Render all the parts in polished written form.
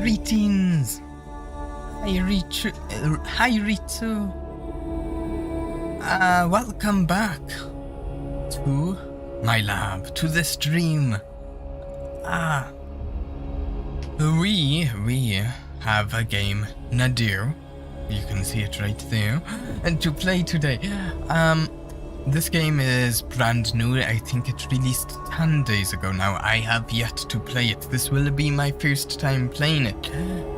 Greetings! Hi Ritsu! Welcome back to my lab, to the stream. We have a game, Nadir. You can see it right there. And to play today. This game is brand new. I think it released 10 days ago now. I have yet to play it. This will be my first time playing it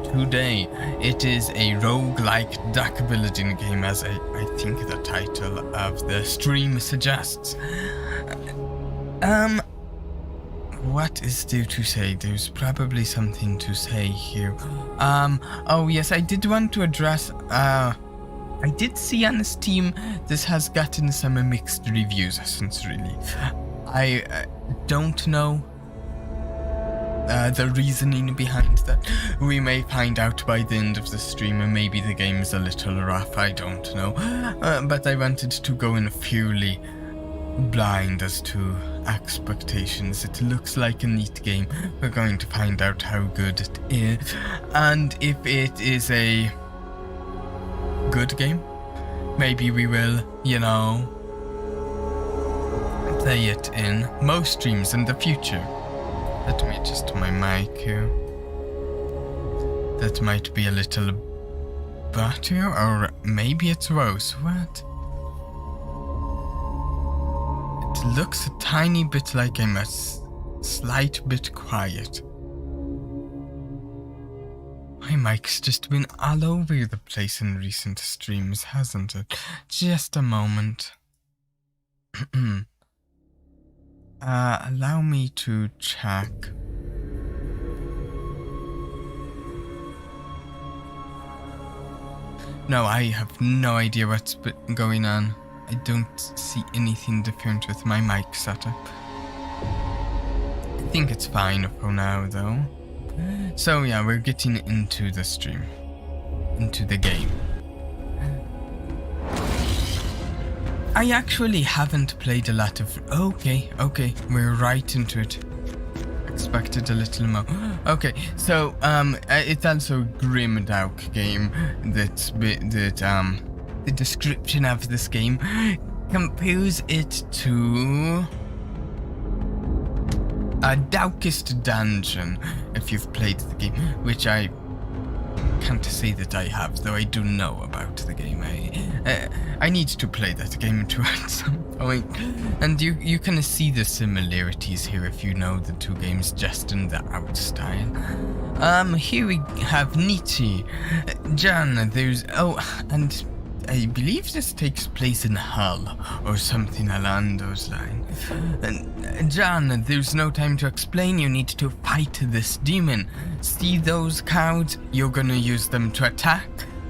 today. It is a roguelike deckbuilding game, as I think the title of the stream suggests. What is there to say? There's probably something to say here. Oh yes, I did want to address, I did see on Steam this has gotten some mixed reviews since release. I don't know the reasoning behind that. We may find out by the end of the stream, and maybe the game is a little rough, I don't know. But I wanted to go in purely blind as to expectations. It looks like a neat game. We're going to find out how good it is, and if it is a good game, maybe we will, play it in most streams in the future. Let me adjust my mic here. That might be a little better, or maybe it's worse. What? It looks a tiny bit like I'm a slight bit quiet. My mic's just been all over the place in recent streams, hasn't it? Just a moment. Allow me to check. No, I have no idea what's been going on. I don't see anything different with my mic setup. I think it's fine for now, though. So yeah, we're getting into the stream. Into the game. I actually haven't played a lot of... Okay, we're right into it. Expected a little more. Okay, so it's also a GRIMDARK game. The description of this game compares it to a Darkest Dungeon, if you've played the game, which I can't say that I have, though I do know about the game. I need to play that game too at some point, and you can see the similarities here if you know the two games just in the art style. Here we have Nietzsche, John. There's and I believe this takes place in hell, or something along those lines. John, there's no time to explain, you need to fight this demon. See those cards? You're gonna use them to attack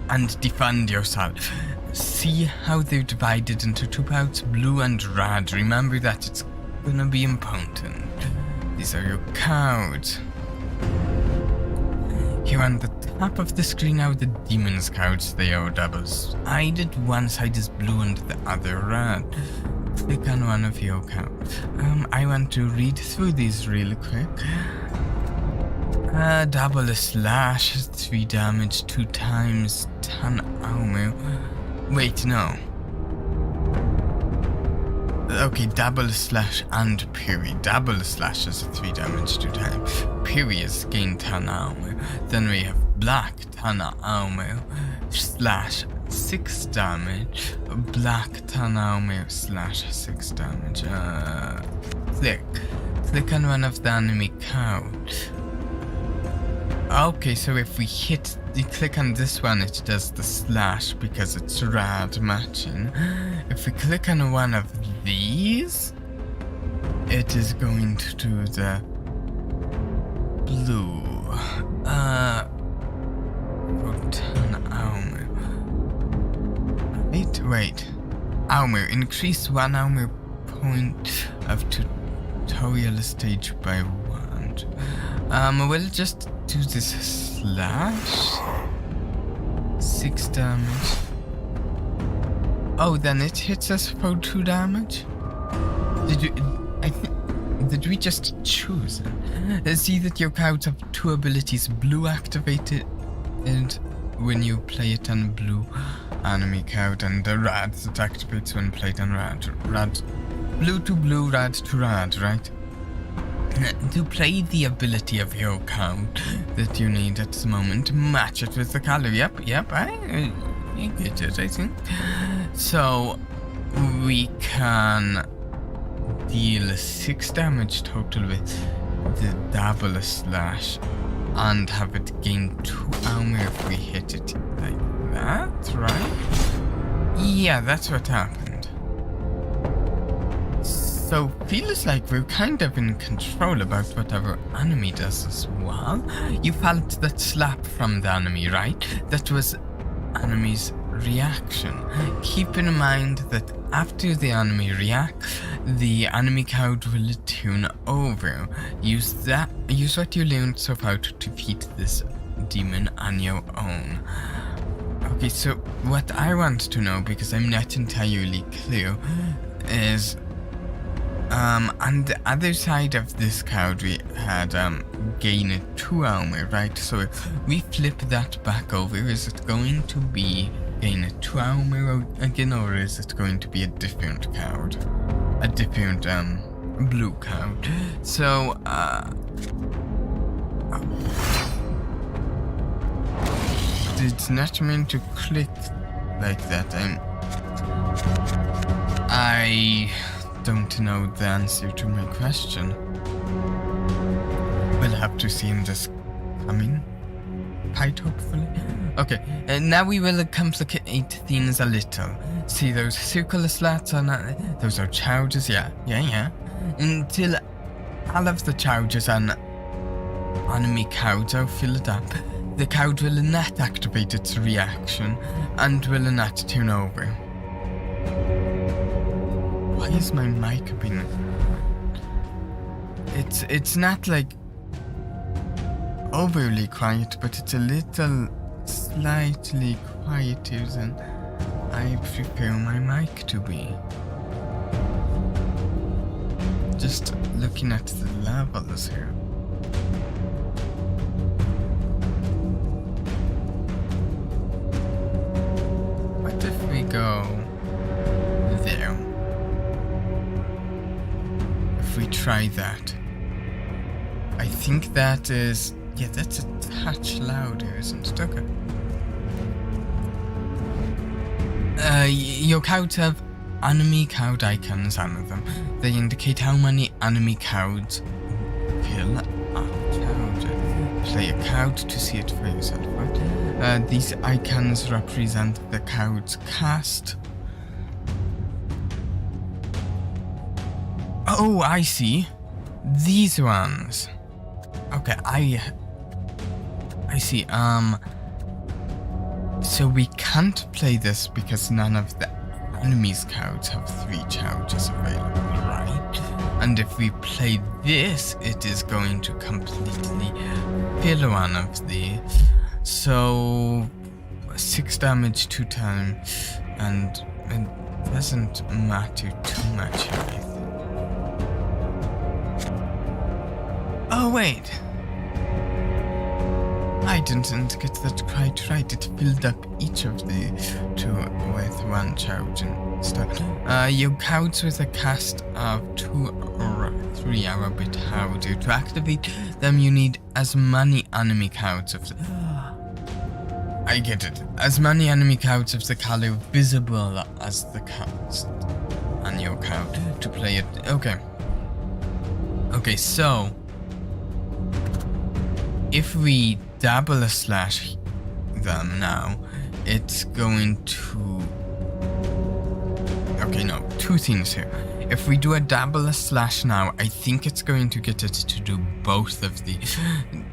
and defend yourself. See how they're divided into two parts, blue and red. Remember that, it's gonna be important. These are your cards. Here on the top of the screen are the demon's cards. They are double-sided. One side is blue and the other red. Click on one of your cards. I want to read through these real quick. Double slash, 3 damage, 2 times 10 armor. Wait, no. Okay, double slash and parry. Double slash is 3 damage 2 times. Parry is gain 10 armor. Then we have black 10 armor slash 6 damage. Black 10 armor slash 6 damage. Click on one of the enemy cards. Okay, so if you click on this one, it does the slash because it's red matching. If we click on one of these, it is going to do the blue. 10 armor. Wait. Armor. Increase 1 armor point of tutorial stage by 1. We'll just do this slash. 6 damage. Oh, then it hits us for 2 damage? Did we just choose it? See that your cards have 2 abilities, blue activated and when you play it on blue enemy card, and the red that activates when played on red. Blue to blue, red to red, right? To play the ability of your card that you need at the moment, match it with the color. Yep, I get it, I think. So we can deal 6 damage total with the double slash and have it gain 2 armor if we hit it like that, right? Yeah, that's what happened. So feels like we're kind of in control about whatever enemy does as well. You felt that slap from the enemy, right? That was enemy's reaction. Keep in mind that after the enemy reacts, the enemy card will tune over. Use what you learned so far to defeat this demon on your own. Okay, so what I want to know, because I'm not entirely clear, is on the other side of this card we had gain 2 armor, right? So if we flip that back over, is it going to be gain 2 armor again, or is it going to be a different card? A different blue card. So it's not meant to click like that. I don't know the answer to my question. We'll have to see in this coming fight, hopefully. Okay, now we will complicate things a little. See those circular slats on those are charges, yeah. Until all of the charges on enemy cards are filled up, the card will not activate its reaction and will not turn over. Why is my mic being... It's not like overly quiet, but it's a little slightly quieter than I prepare my mic to be. Just looking at the levels here. What if we go there? If we try that. I think that is... yeah, that's a touch louder, isn't it? Okay. Your cards have enemy card icons on them. They indicate how many enemy cards fill up. Play a card to see it for yourself, right? These icons represent the cards cast. Oh, I see. These ones. Okay, I see. So we can't play this because none of the enemy's cards have 3 charges available, right? And if we play this, it is going to completely fill one of the... So 6 damage 2 times, and it doesn't matter too much, I think. Oh wait! I didn't get that quite right. It filled up each of the 2 with 1 charge and stuff. Your cards with a cast of 2 or 3 are a bit harder. To activate them, you need as many enemy cards of the... I get it. As many enemy cards of the color visible as the cards on your card to play it. Okay. Okay, so... if we double a slash them now, it's going to... okay, no, 2 things here. If we do a double a slash now, I think it's going to get it to do both of the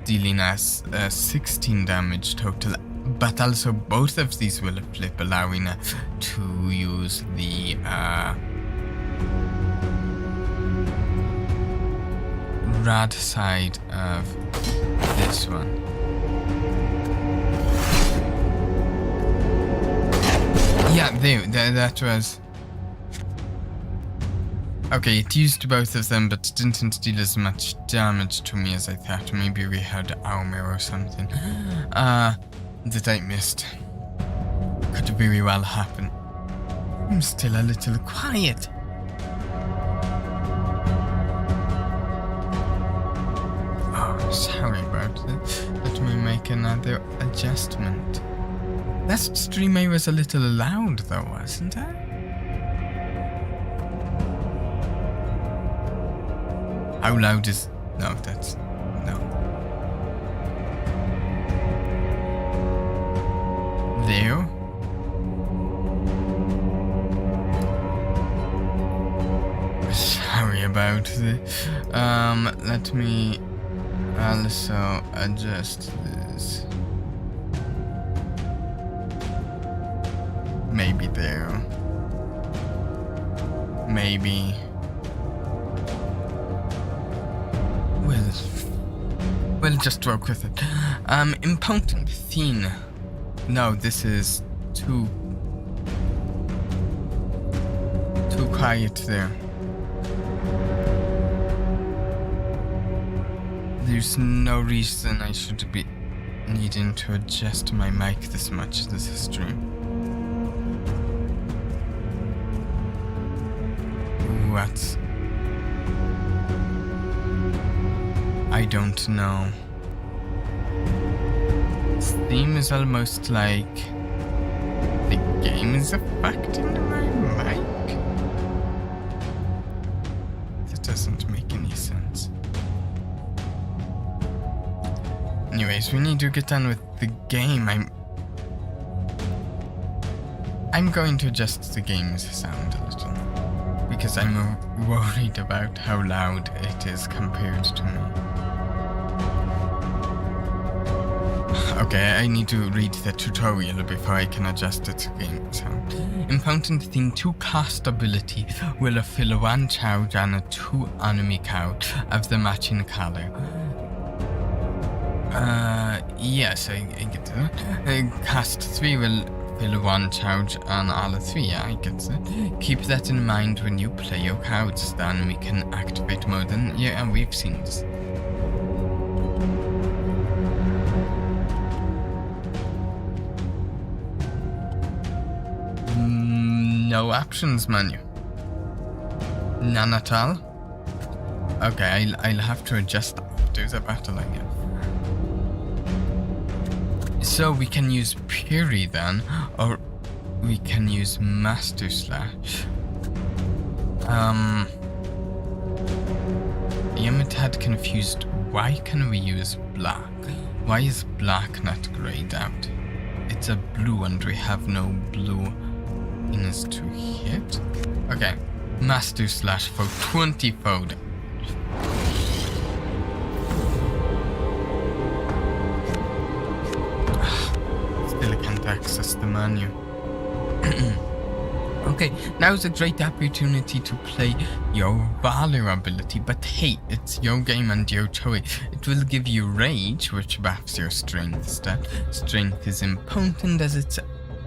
dealing us 16 damage total, but also both of these will flip, allowing us to use the red side of this one. Yeah, there, that was... Okay, it used both of them, but didn't deal as much damage to me as I thought. Maybe we had armor or something. That I missed. Could very well happen. I'm still a little quiet. Oh, sorry about that. Let me make another adjustment. Last stream I was a little loud though, wasn't I? How loud is... No, that's... No. There. Sorry about the... let me also adjust this. Maybe there. Maybe... We'll just work with it. Impotent thin. No, this is too quiet there. There's no reason I should be needing to adjust my mic this much this stream. What? I don't know. This theme is almost like the game is affecting my mic. That doesn't make any sense. Anyways, we need to get on with the game. I'm going to adjust the game's sound a little because I'm worried about how loud it is compared to me. Okay, I need to read the tutorial before I can adjust it again. So, Impotent Thing 2 cast ability will fill 1 charge on a 2 enemy count of the matching color. Yes, I get that. Cast 3 will fill 1 charge on all 3, yeah, I get that. Keep that in mind when you play your cards, then we can activate more than, yeah, we've seen this. No options menu. None at all? Okay, I'll have to adjust after the battle again. So we can use Piri then, or we can use Master Slash. I am a tad confused. Why can we use black? Why is black not grayed out? It's a blue and we have no blue in us to hit. Okay, Master Slash for 24 damage. Still can't access the menu. Okay, now's a great opportunity to play your Valor ability, but hey, it's your game and your choice. It will give you Rage, which buffs your Strength stat. Strength is important as it's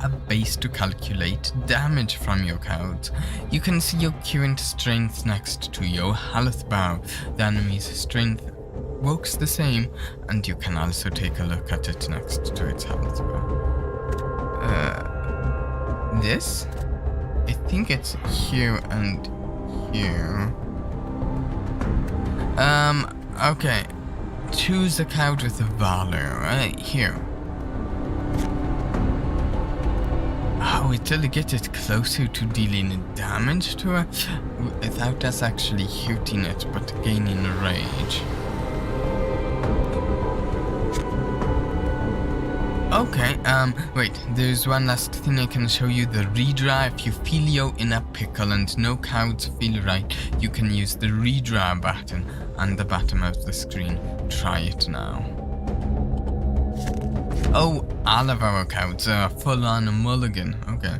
a base to calculate damage from your cards. You can see your current strength next to your health bar. The enemy's strength works the same, and you can also take a look at it next to its health bar. This? I think it's here and here. Okay. Choose a card with a Valor, right here. Oh, it'll get it closer to dealing damage to it without us actually hurting it, but gaining rage. Okay, wait, there's one last thing I can show you, the redraw. If you feel you're in a pickle and no cards feel right, you can use the redraw button on the bottom of the screen. Try it now. Oh, all of our cards are full on a mulligan. Okay.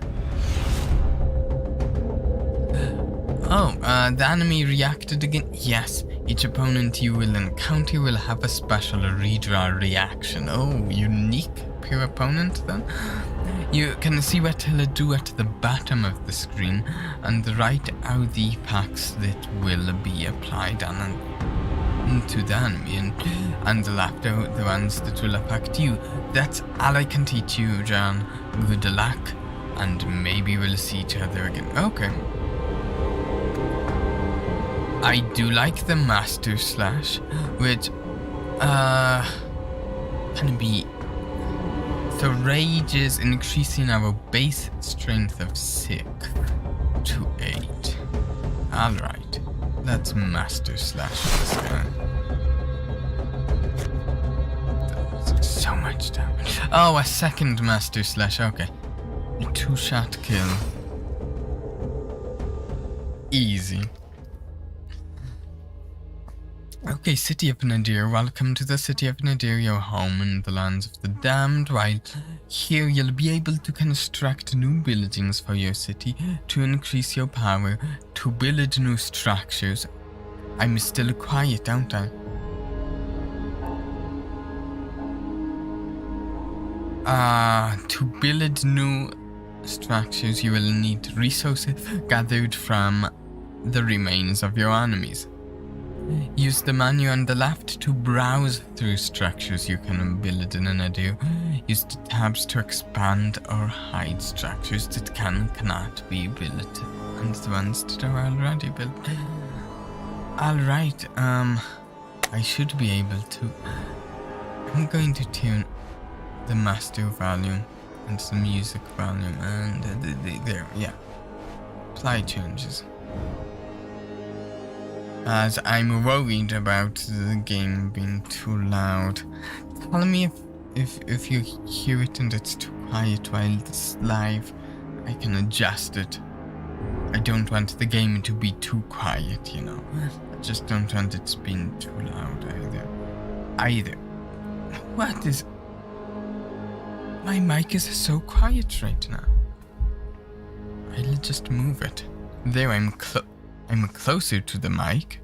Oh, the enemy reacted again. Yes, each opponent you will encounter will have a special redraw reaction. Oh, unique per opponent then? You can see what he'll do at the bottom of the screen, and write out the packs that will be applied on to the enemy, and left out the ones that will affect you. That's all I can teach you, John. Good luck, and maybe we'll see each other again. Okay. I do like the Master Slash, which can be the rage is increasing our base strength of 6 to 8. Alright, let's Master Slash this guy. That's so much damage. Oh, a second Master Slash, okay. A 2-shot kill. Easy. Okay, City of Nadir. Welcome to the City of Nadir, your home in the lands of the damned. While here you'll be able to construct new buildings for your city to increase your power, to build new structures. I'm still quiet, don't I? To build new structures you will need resources gathered from the remains of your enemies. Use the menu on the left to browse through structures you can build in Nadir. Use the tabs to expand or hide structures that cannot be built, and the ones that are already built. Alright, I should be able to. I'm going to tune the master volume and the music volume, and there, yeah. Apply changes. As I'm worried about the game being too loud. Tell me if you hear it and it's too quiet while it's live. I can adjust it. I don't want the game to be too quiet, you know. I just don't want it being too loud either. What is... My mic is so quiet right now. I'll just move it. There, I'm closer to the mic.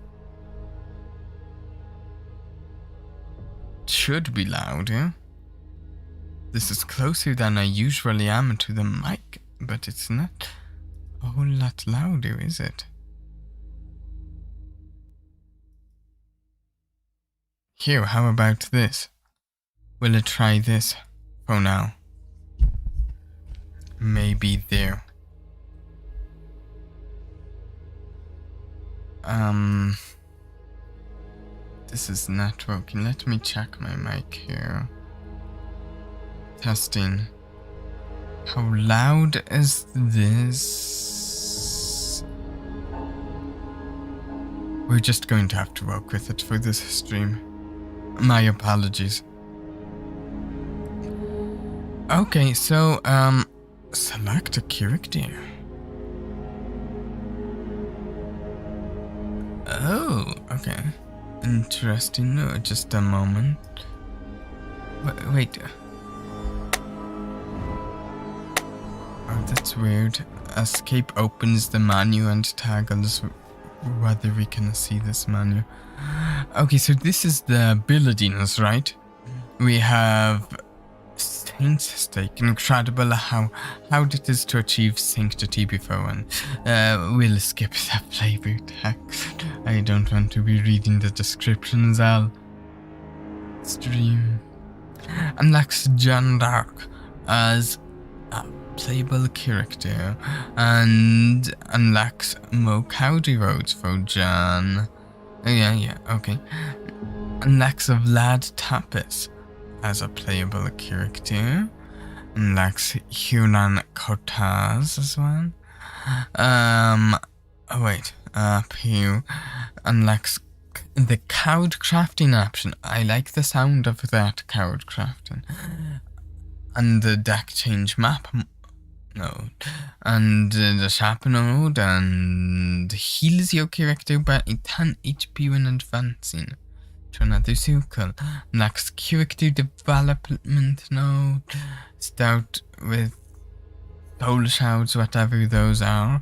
Should be louder. This is closer than I usually am to the mic, but it's not a whole lot louder, is it? Here, how about this? Will I try this for now? Maybe there. This is not working. Let me check my mic here. Testing. How loud is this? We're just going to have to work with it for this stream. My apologies. Okay, so, select a character. Oh, okay. Interesting. No, just a moment. Wait. Oh, that's weird. Escape opens the menu and toggles whether we can see this menu. Okay, so this is the buildings, right? We have Saint's Stake. Incredible how it is to achieve sanctity before one. We'll skip the flavor text. I don't want to be reading the descriptions. I'll stream. Unlocks GRIMDARK as a playable character, and unlocks more Cowdy roads for John. Yeah, okay. Unlocks Vlad Tapis as a playable character. Unlocks Hunan Cortaz as well. Up here. Unlocks the code crafting option. I like the sound of that code crafting. And the deck change map node. And the shop node. And heals your character by 10 HP when advancing to another circle. Unlocks character development node. Start with soul shouts, whatever those are.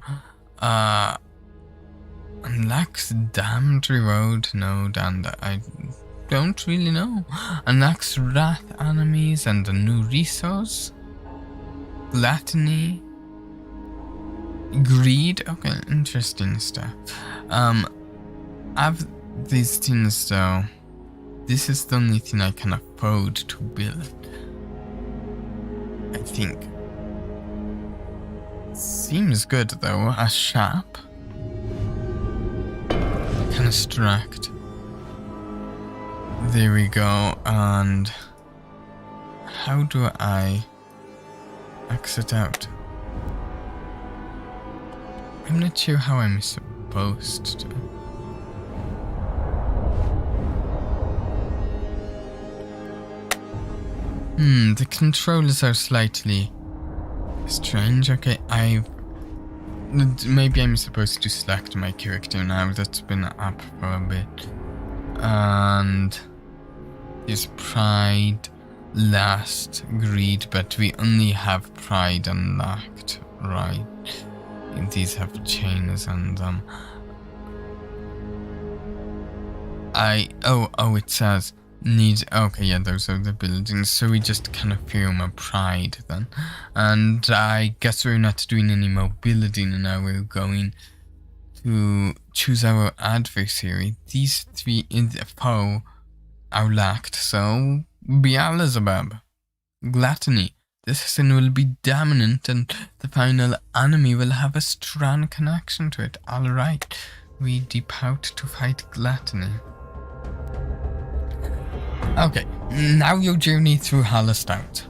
Unlocks damned reward node, and I don't really know. Unlocks wrath enemies and a new resource. gluttony, greed. Okay, interesting stuff. Of these things though, this is the only thing I can afford to build. I think. Seems good though. A shop. Construct. There we go. And how do I exit out? I'm not sure how I'm supposed to. The controls are slightly strange. Okay, maybe I'm supposed to select my character now. That's been up for a bit. And is pride, lust, greed, but we only have pride unlocked, right? These have chains on them. It says needs. Okay, yeah, those are the buildings. So we just kind of firm a pride then, and I guess we're not doing any mobility now. We're going to choose our adversary. These 3 in the foe are locked. So Beelzebub, gluttony. This sin will be dominant, and the final enemy will have a strong connection to it. All right, we depart to fight gluttony. Okay, now your journey through Hollow starts.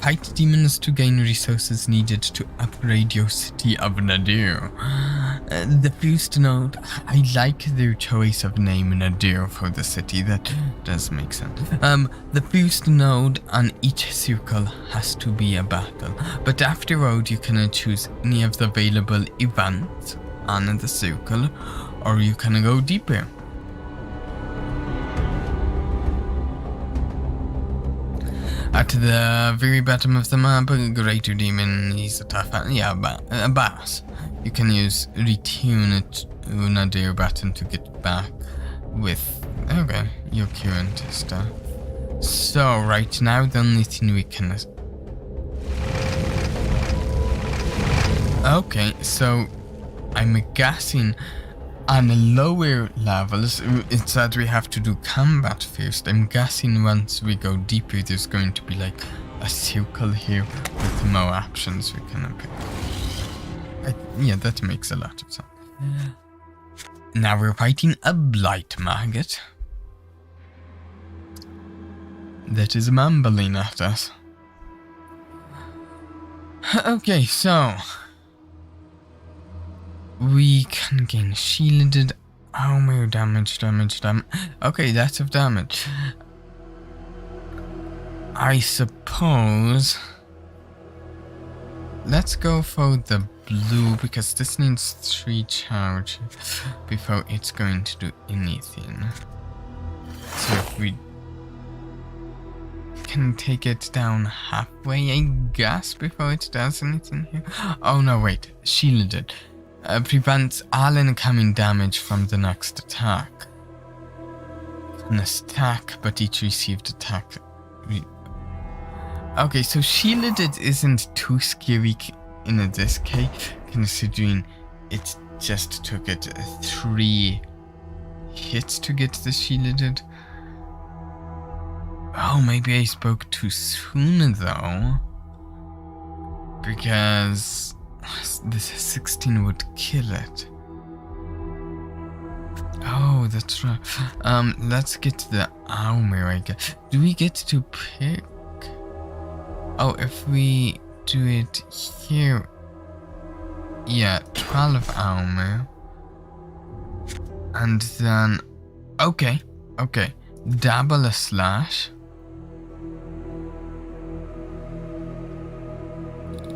Fight demons to gain resources needed to upgrade your city of Nadir. The first node, I like their choice of name Nadir for the city. That does make sense. The first node on each circle has to be a battle, but afterward you can choose any of the available events on the circle, or you can go deeper. At the very bottom of the map, a greater demon is a tough a boss. You can use return to Nadir button to get back with your current stuff. So right now the only thing we can so I'm guessing on lower levels, it's that we have to do combat first. I'm guessing once we go deeper, there's going to be like a circle here with more options we can pick. Yeah, that makes a lot of sense. Now we're fighting a blight maggot that is mumbling at us. Okay, so we can gain shielded armor damage. Okay, that's of damage. I suppose let's go for the blue because this needs 3 charge before it's going to do anything. So if we can take it down halfway, I guess, before it does anything here. Oh no, wait, shielded. Prevents all incoming damage from the next attack. An attack, but each received attack. Okay, so shielded isn't too scary in this case, considering it just took it 3 hits to get the shielded. Oh, maybe I spoke too soon though, because this 16 would kill it. Oh, that's right. Let's get the armor, I guess. Do we get to pick? Oh, if we do it here. Yeah, 12 armor. And then, okay. Double a slash.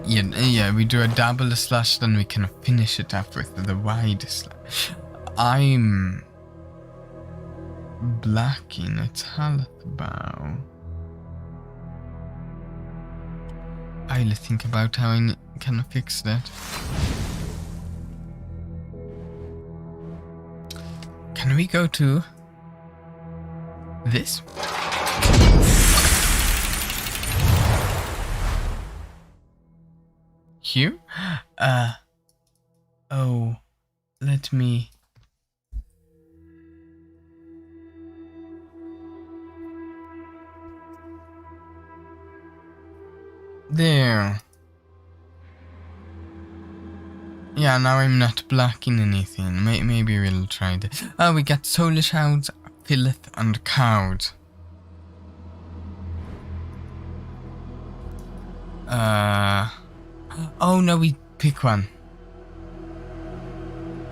Yeah, we do a double slash, then we can finish it up with the wide slash. I'm blocking its health bar. I'll think about how I can fix that. Can we go to this? you. Oh, let me... There. Yeah, now I'm not blocking anything. Maybe we'll try this. Oh, we got solar shards, filth, and cows. Oh no, we pick one.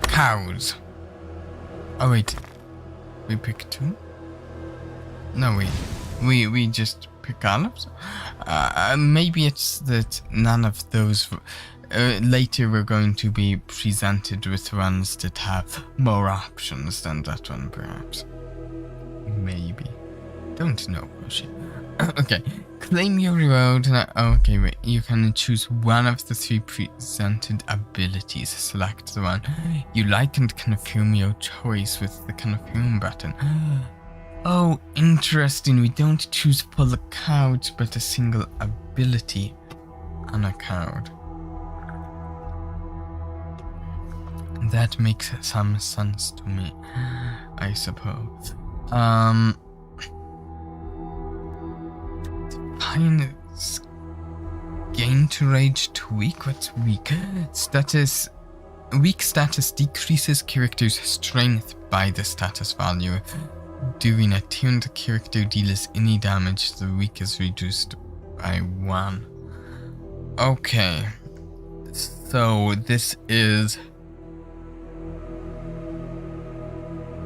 Cows. Oh wait, we pick two? No wait, we just pick all of them? Maybe it's that none of those... later we're going to be presented with ones that have more options than that one, perhaps. Maybe. Don't know, Roshi. Okay, claim your reward. Okay, wait, you can choose one of the 3 presented abilities. Select the one you like and confirm your choice with the confirm button. Oh, interesting. We don't choose full cards, but a single ability on a card. That makes some sense to me, I suppose. Defiance gain to rage to weak. What's weak? Status. Weak status decreases character's strength by the status value. During a turn, the character deals any damage, the weak is reduced by 1. Okay. So this is...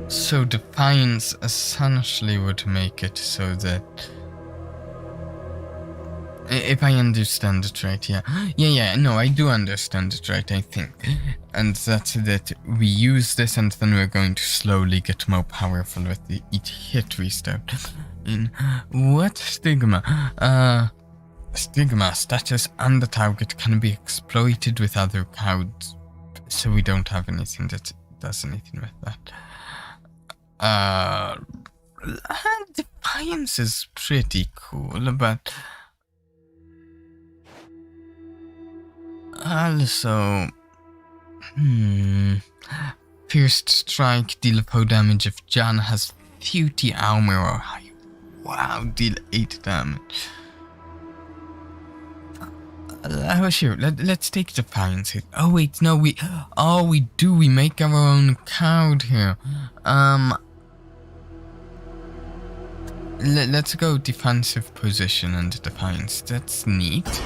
So Defiance essentially would make it so that... If I understand it right, yeah, no, I do understand it right, I think. And that's that we use this and then we're going to slowly get more powerful with each hit we start in. What stigma? Stigma, status and the target can be exploited with other cards, so we don't have anything that does anything with that. Defiance is pretty cool, but... Also, First Strike, deal 4 damage if John has 50 armor or higher. Wow, deal 8 damage. Sure, let's take Defiance hit. Oh wait, no, we do, we make our own card here. Let's go defensive position and Defiance, that's neat.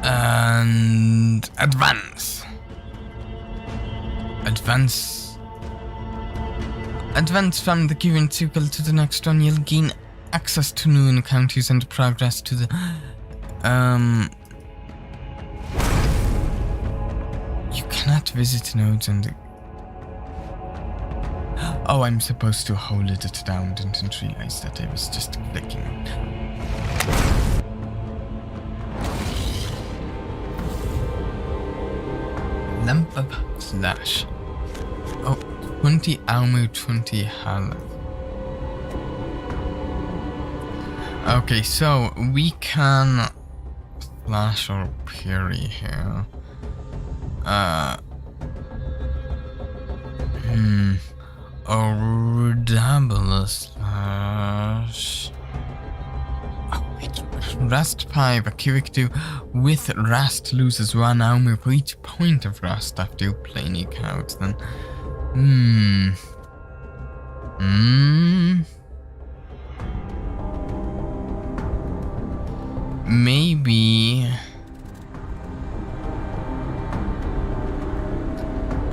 And advance from the given circle to the next one. You'll gain access to new encounters and progress to the you cannot visit nodes and oh, I'm supposed to hold it down. Didn't realize that I was just clicking it. Lamp of Slash. Oh, 20 armor, 20 health. Okay, so we can slash or parry here. Or double slash. Oh, wait. Rust 5. A character with Rust loses 1 armor for each point of Rust after you play any cards. Then, maybe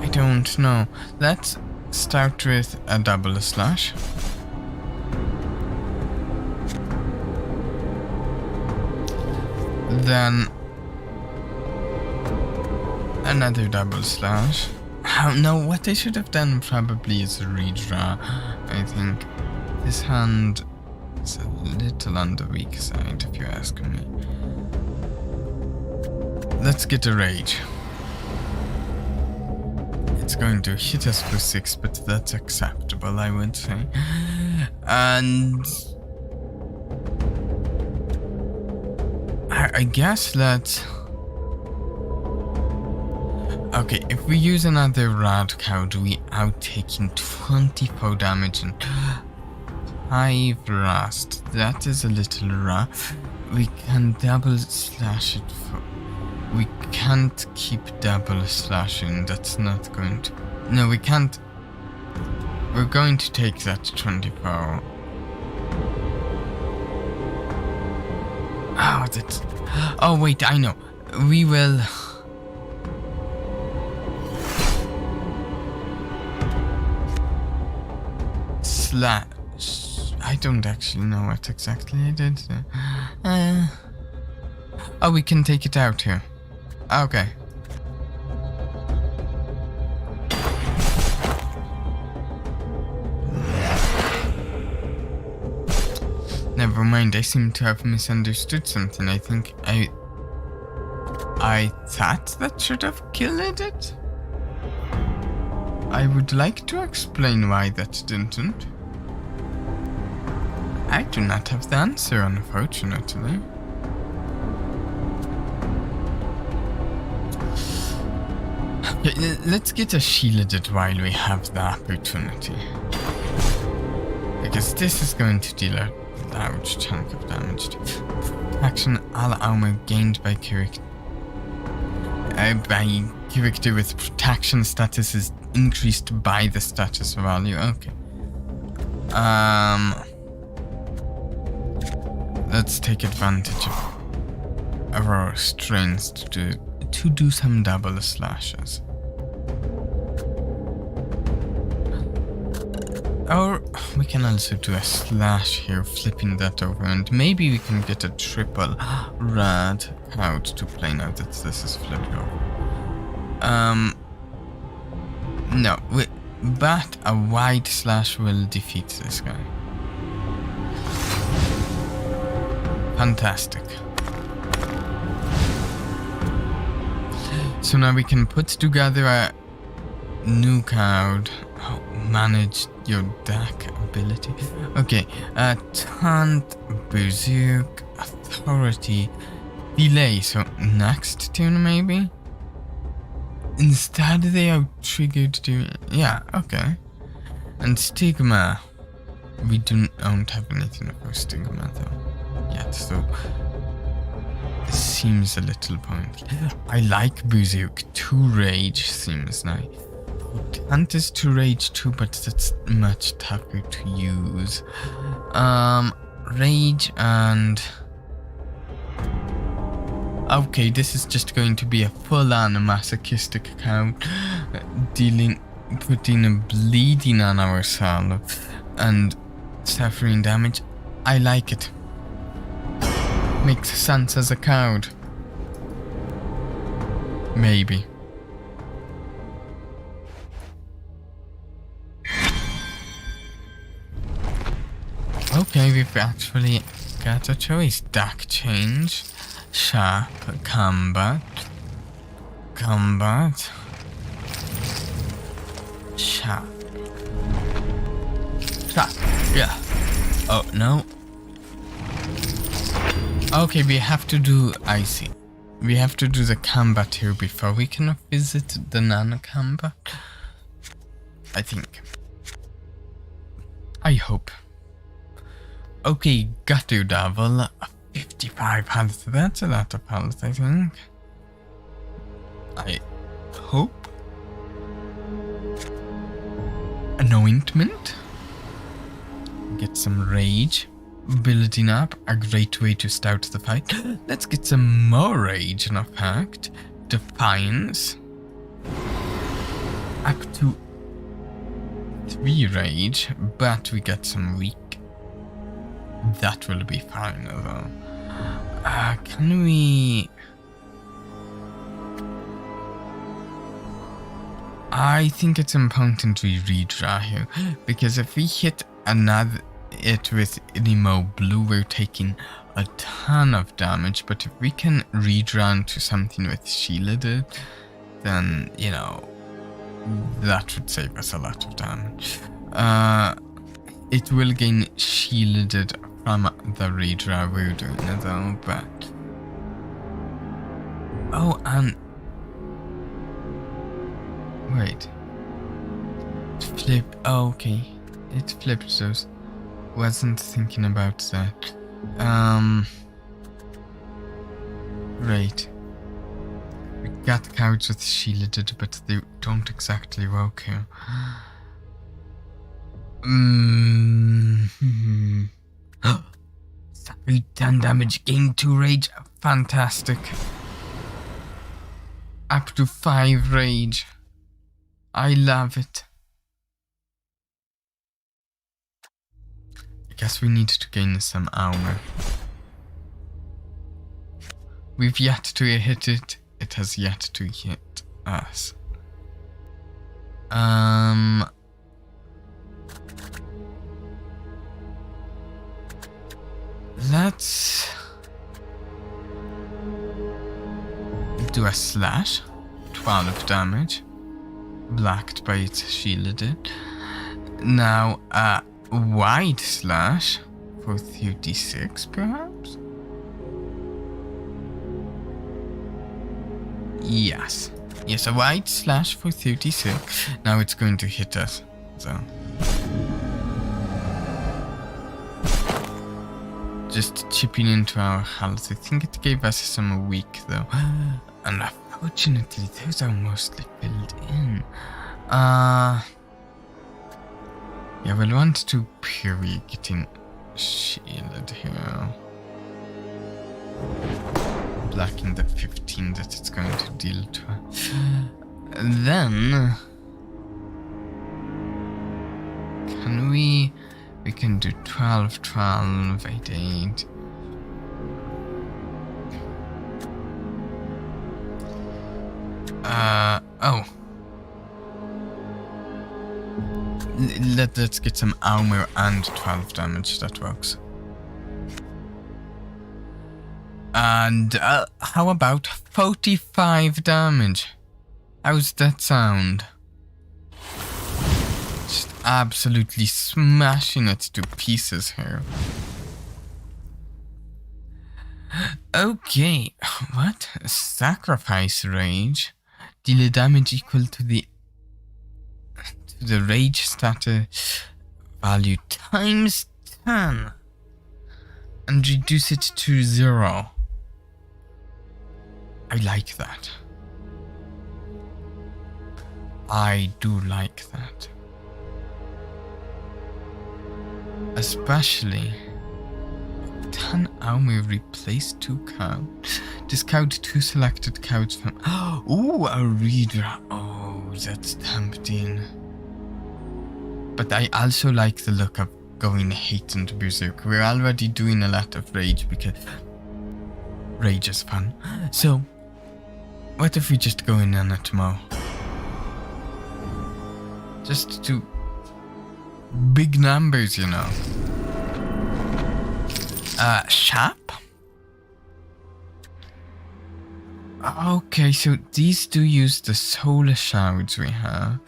I don't know. Let's start with a double slash. Then another double slash. No, what I should have done probably is redraw. I think this hand is a little on the weak side, if you ask me. Let's get a rage. It's going to hit us for 6, but that's acceptable, I would say. And I guess let's... Okay, if we use another rad cowd, we out taking 24 damage and 5 rust. That is a little rough. We can double slash it for... We can't keep double slashing. That's not going to... No, we can't. We're going to take that 24. Oh, that's... Oh, wait, I know. We will... Slash... I don't actually know what exactly I did. Oh, we can take it out here. Okay. Never mind, I seem to have misunderstood something. I think I thought that should have killed it. I would like to explain why that didn't. I do not have the answer, unfortunately. Okay, let's get a shielded while we have the opportunity. Because this is going to deal a large chunk of damage. Action, all armor gained by character with protection status is increased by the status value. Okay. Let's take advantage of our strengths to do some double slashes. Or we can also do a slash here, flipping that over, and maybe we can get a triple rad out to play now that this is flipped over. No, but a wide slash will defeat this guy. Fantastic. So now we can put together a new card. Oh, manage your deck ability. Okay, Taunt, Berserk, Authority, Delay. So next turn maybe? Instead they are triggered to... Yeah, okay. And Stigma. We don't have anything for Stigma though yet, so... Seems a little pointless. I like Berserk. 2 Rage seems nice. Taunt is 2 Rage too, but that's much tougher to use. Rage and... Okay, this is just going to be a full-on masochistic account. Putting a bleeding on ourselves and suffering damage. I like it. Makes sense as a card. Maybe. Okay, we've actually got a choice. Deck change. Sharp. Combat. Combat. Sharp. Sharp. Yeah. Oh, no. Okay, we have to do... I see. We have to do the combat here before we can visit the nano-combat. I think. I hope. Okay, got to double. 55 health. That's a lot of health, I think. I hope. Anointment. Get some rage. Building up, a great way to start the fight. Let's get some more rage in effect. Defiance. Up to 3 rage, but we get some weak. That will be fine though. Can we... I think it's important we redraw here, because if we hit it with Nemo Blue, we're taking a ton of damage, but if we can redraw into something with shielded, then, you know, that would save us a lot of damage. It will gain shielded from the redraw we're doing though, but Oh, and wait. Flip. Oh, okay. It flipped those. Wasn't thinking about that. Right. We got cows with shielded, but they don't exactly work here. Sorry, 10 damage, gain 2 rage. Fantastic. Up to 5 rage. I love it. I guess we need to gain some armor. We've yet to hit it. It has yet to hit us. Let's do a slash. 12 damage. Blacked by its shielded. Now a wide slash for 36 perhaps? Yes. Yes, a wide slash for 36. Now it's going to hit us. So just chipping into our health. I think it gave us some weak though. And unfortunately those are mostly filled in. Yeah, we'll want to period getting shielded here. Blocking the 15 that it's going to deal to. Then can we can do 12, 12, 8, 8. Oh. Let's get some armor and 12 damage, that works. And how about 45 damage? How's that sound? Just absolutely smashing it to pieces here. Okay, what? Sacrifice rage. Deal damage equal to the rage stat value times 10. And reduce it to 0. I like that. I do like that. Especially 10 armor replace 2 cows. Discard 2 selected cows from. Ooh, a reader. Oh, that's tempting. But I also like the look of going hate and berserk. We're already doing a lot of rage because rage is fun. So, what if we just go in on it more? Just to big numbers, you know. Sharp? Okay, so these do use the solar shards we have.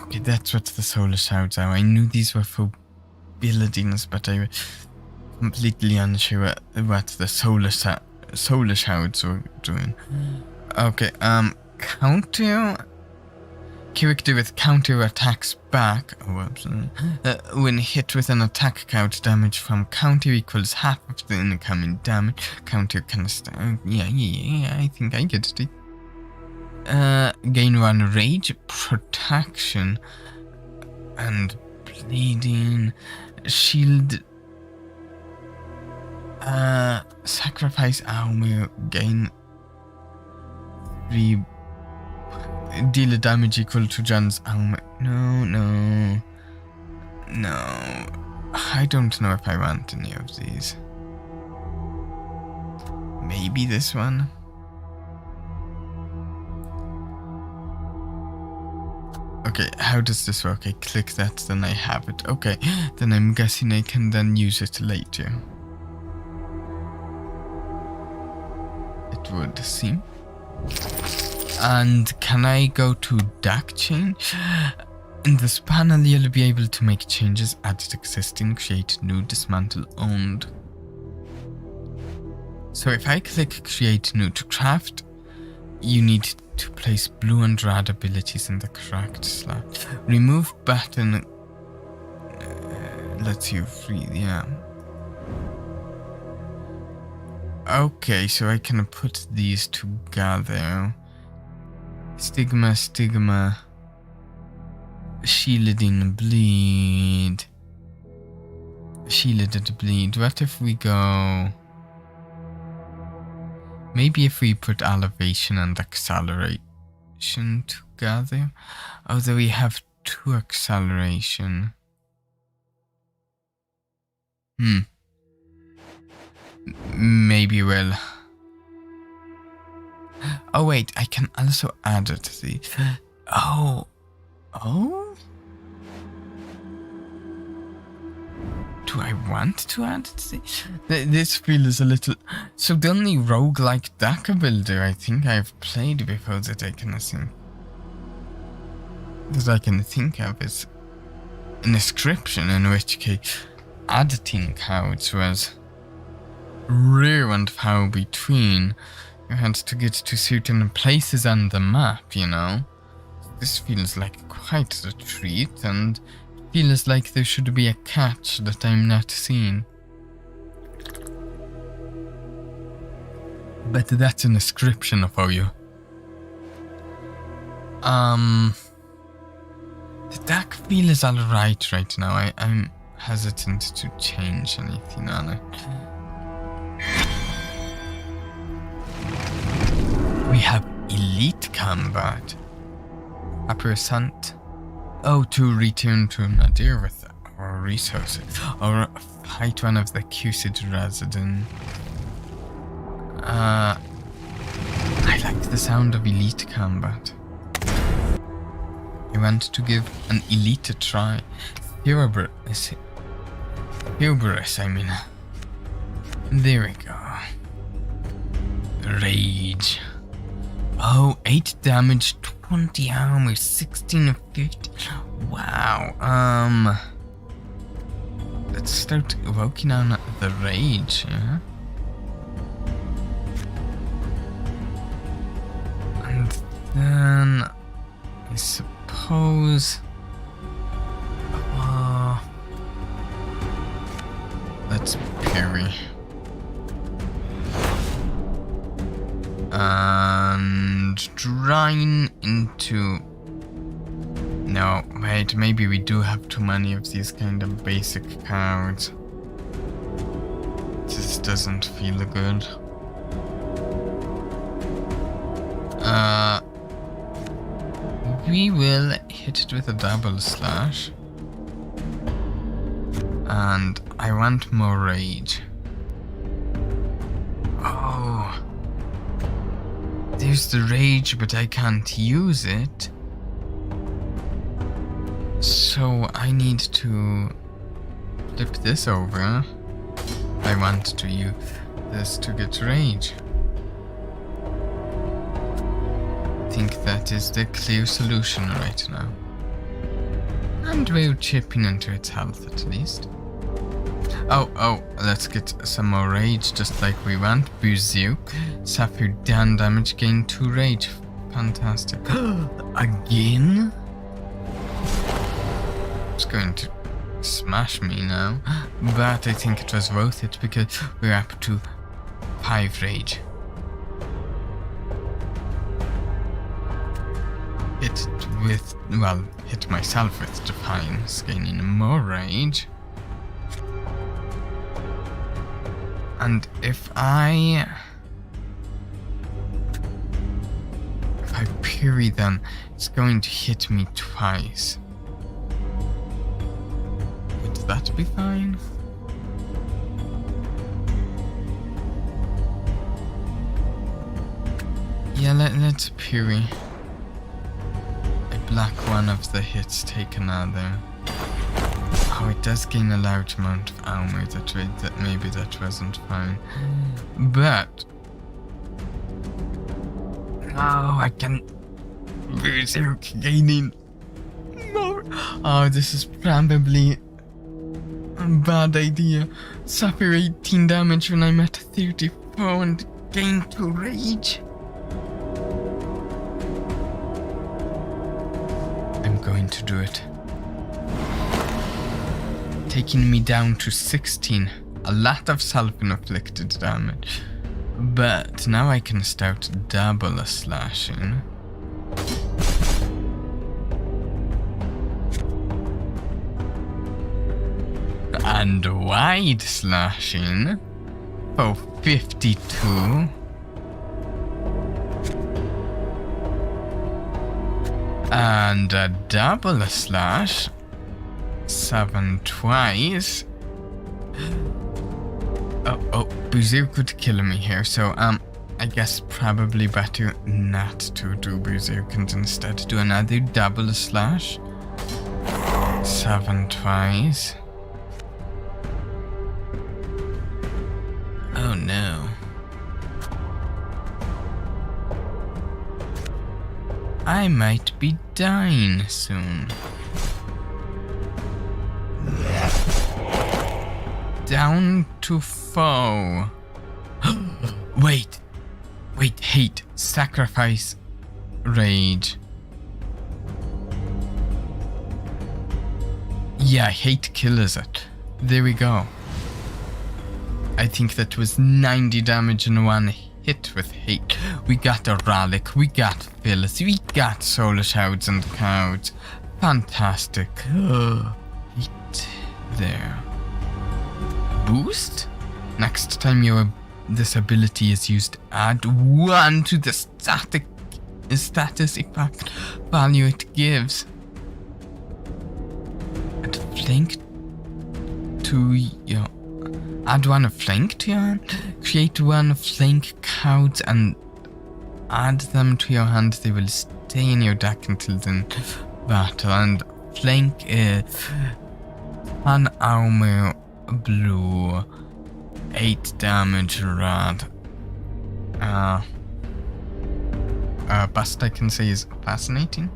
Okay, that's what the solar shards are. I knew these were for buildings, but I was completely unsure what the solar shards were doing. Okay, counter. Character with counter attacks back. When hit with an attack count, damage from counter equals half of the incoming damage. Counter can start. Yeah, I think I get it. Gain 1 rage, protection, and bleeding. Shield. Sacrifice armor, gain 3. Deal damage equal to John's armor. No. I don't know if I want any of these. Maybe this one. Okay, how does this work? I click that, then I have it. Okay, then I'm guessing I can then use it later. It would seem. And can I go to DAC change? In this panel, you'll be able to make changes, edit existing, create new, dismantle owned. So if I click create new to craft, you need to place blue and red abilities in the correct slot. Remove button lets you free, yeah. Okay, so I can put these together. Stigma, shielded bleed. Shielded bleed. What if we go... Maybe if we put elevation and acceleration together. Although we have 2 acceleration. Maybe we'll... Oh wait, I can also add it to the... Oh? Do I want to add it to the... This feels a little... So the only roguelike deck builder I think I've played before that I can think of is an inscription, in which case editing cards was rare and far between. You had to get to certain places on the map, you know. This feels like quite a treat, and it feels like there should be a catch that I'm not seeing. But that's an inscription for you. The deck feels alright right now. I'm hesitant to change anything on it. We have elite combat. A percent. Oh, to return to Nadir with our resources. Or fight one of the accused residents. I like the sound of elite combat. I want to give an elite a try. Hubris, I mean. There we go. Rage. Oh, 8 damage, 20 armor, 16 of 50. Wow. Let's start working on the rage, yeah? And then I suppose let's parry. And drain into... No, wait, maybe we do have too many of these kind of basic cards. This doesn't feel good. We will hit it with a double slash. And I want more rage. Oh. There's the rage, but I can't use it. So I need to flip this over. I want to use this to get rage. I think that is the clear solution right now. And we're chipping into its health at least. Oh, let's get some more rage just like we want. Buzu. Suffer down damage, gain 2 rage. Fantastic. Again? It's going to smash me now. But I think it was worth it because we're up to 5 rage. Hit myself with Defiance, gaining more rage. And if I parry, then it's going to hit me twice. Would that be fine? Yeah, let's parry. I block one of the hits, take another. Oh, it does gain a large amount of armor. That maybe that wasn't fine. But I can berserk gaining more. Oh, this is probably a bad idea. Suffer 18 damage when I'm at 34. foe and gain 2 rage. I'm going to do it. Taking me down to 16. A lot of self-inflicted damage. But now I can start double slashing. And wide slashing for 52. And a double slash 7 twice. Oh, Buzu could kill me here, so I guess probably better not to do Buzu and instead do another double slash 7 twice. Oh no. I might be dying soon. Down to foe. Wait, hate, sacrifice, rage. Yeah, hate kills it. There we go. I think that was 90 damage in one hit with hate. We got a relic, we got Phyllis, we got solar shrouds and clouds. Fantastic. Hate there. Boost? Next time this ability is used, add 1 to the status effect value it gives. Add flank to your... Add 1 flank to your hand. Create 1 flank cards and add them to your hand. They will stay in your deck until the battle. And flank is an armor blue, 8 damage red. Best I can say is fascinating.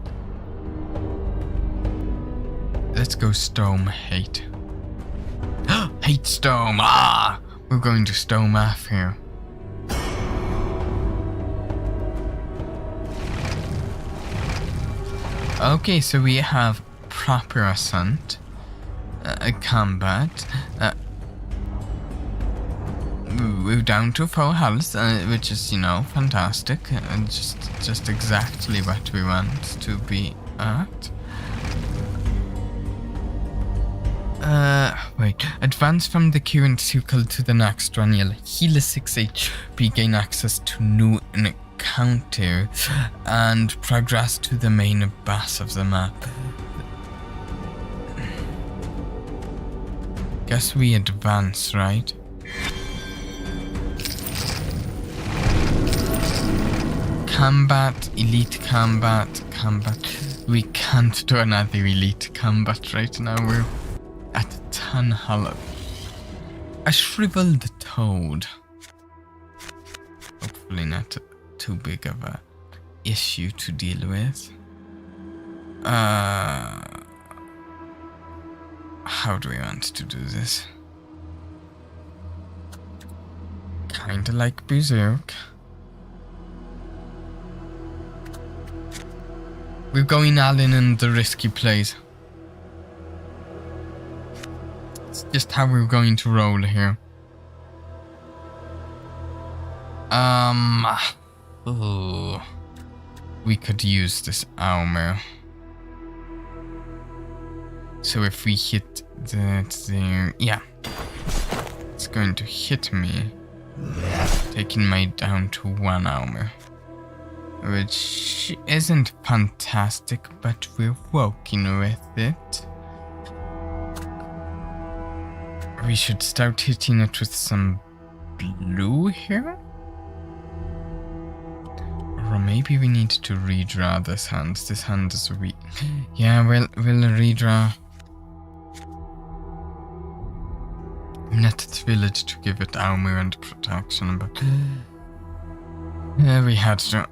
Let's go storm hate. Hate storm! We're going to storm off here. Okay, so we have proper ascent. Combat. We're down to full health, which is, fantastic. Just exactly what we want to be at. Wait. Advance from the current circle to the next one. You'll heal 6 HP, gain access to new encounter, and progress to the main boss of the map. Guess we advance, right? Combat, elite combat. We can't do another elite combat right now. We're at 10 health. A shriveled toad. Hopefully not too big of a issue to deal with. How do we want to do this? Kinda like Berserk. We're going all in the risky plays. It's just how we're going to roll here. We could use this armor. So if we hit that there, yeah, it's going to hit me, taking me down to 1 armor, which isn't fantastic, but we're working with it. We should start hitting it with some blue here. Or maybe we need to redraw this hand. This hand is weak. Yeah, we'll redraw. Net village to give it armor and protection, but yeah, we had to.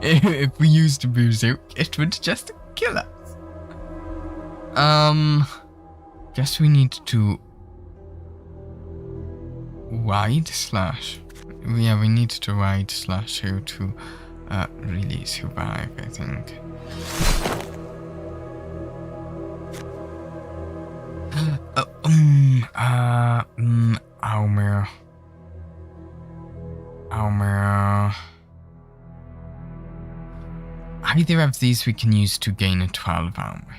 If we used Buzu, it would just kill us. Guess we need to wide slash. Yeah, we need to wide slash here to really survive, I think. Either of these we can use to gain a 12 armor.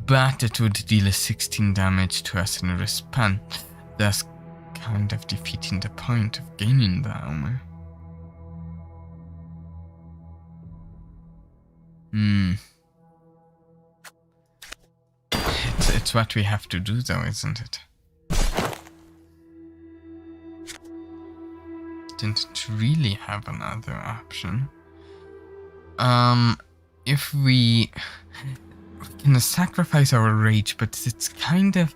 But it would deal a 16 damage to us in response, thus kind of defeating the point of gaining the armor. It's what we have to do though, isn't it? Didn't really have another option. If we can sacrifice our rage, but it's kind of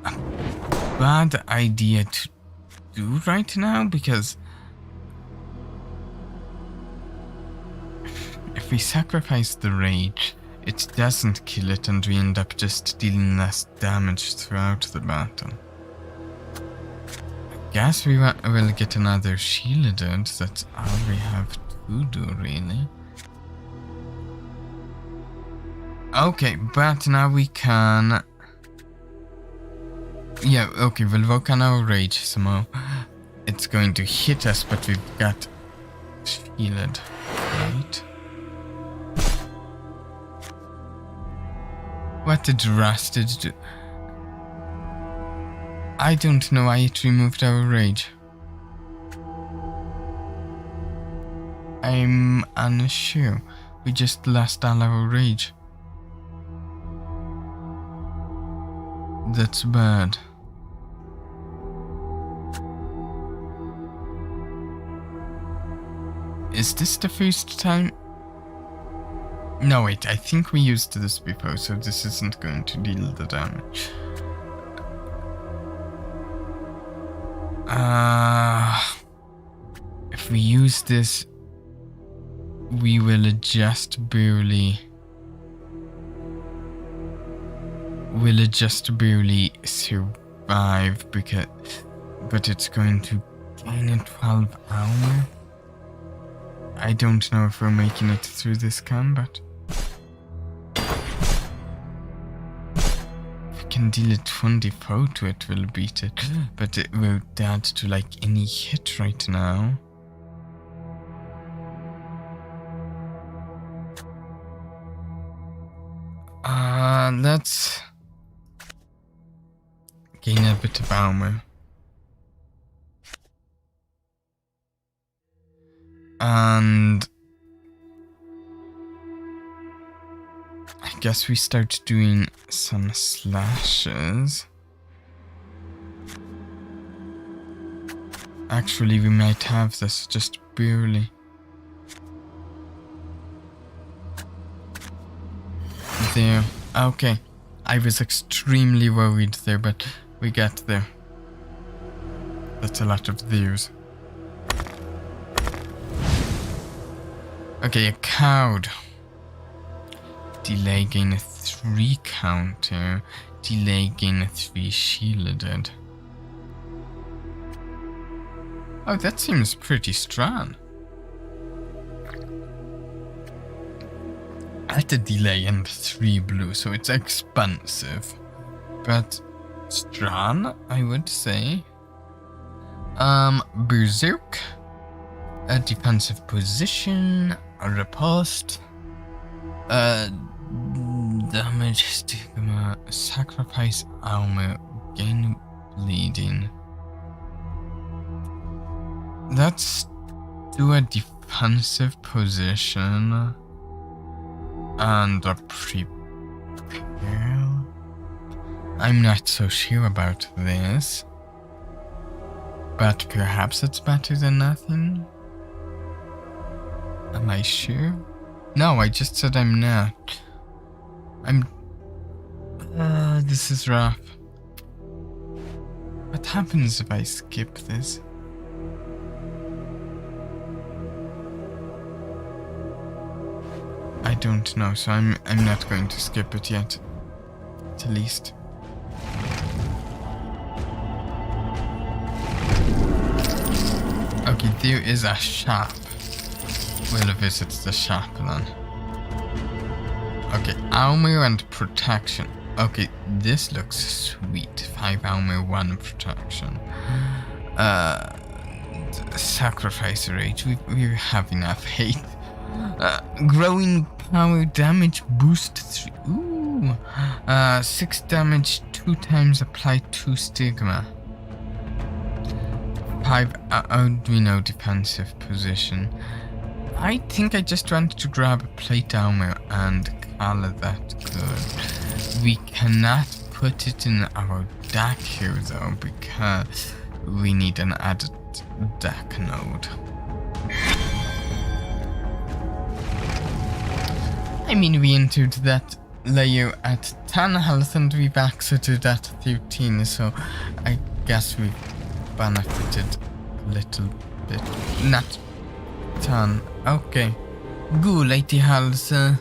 a bad idea to do right now, because if we sacrifice the rage, it doesn't kill it and we end up just dealing less damage throughout the battle. I guess we will get another shielded, that's all we have to do really. Okay, but now we can... Yeah, okay, we'll work on our rage somehow. It's going to hit us, but we've got shielded, right? What did Rusted do? I don't know why it removed our rage. I'm unsure. We just lost all our rage. That's bad. Is this the first time? No, wait, I think we used this before, so this isn't going to deal the damage. If we use this, we will just barely... We'll just barely survive, because... But it's going to gain a 12 armor. I don't know if we're making it through this combat. If we can deal a 24 to it, we'll beat it. But it will add to like any hit right now. Let's gain a bit of armor. And I guess we start doing some slashes. Actually, we might have this just barely. There. Okay. I was extremely worried there, but we got there. That's a lot of theirs. Okay, a cowed. Delay gain a 3 counter. Delay gain a 3 shielded. Oh, that seems pretty strong. At a delay and 3 blue, so it's expensive. But strong, I would say. Berserk. A defensive position. A riposte. Damage stigma. Sacrifice armor. Gain bleeding. Let's do a defensive position. And a prepare. I'm not so sure about this. But perhaps it's better than nothing? Am I sure? No, I just said I'm not. This is rough. What happens if I skip this? I don't know, so I'm not going to skip it yet. At least. Okay, there is a shop. We'll visit the shop then. Okay, armor and protection. Okay, this looks sweet. 5 armor, 1 protection. Sacrifice rate. We have enough hate. Growing power damage boost 3. Ooh. 6 damage 2 times apply 2 stigma. 5 Arduino defensive position. I think I just wanted to grab a plate armor and call that good. We cannot put it in our deck here though because we need an added deck node. I mean, we entered that layer at 10 health and we've exited at 13, so I guess we benefited a little bit. Not 10. Okay. Ghoul 80 health. No.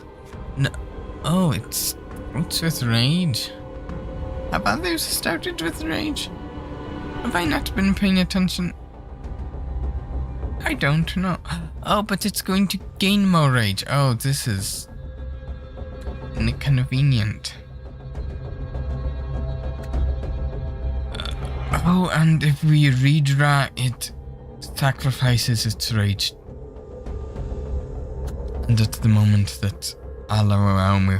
Oh, it's with rage. Have others started with rage? Have I not been paying attention? I don't know. Oh, but it's going to gain more rage. Oh, this is inconvenient. Oh, and if we redraw, it sacrifices its rage. And at the moment that all around me.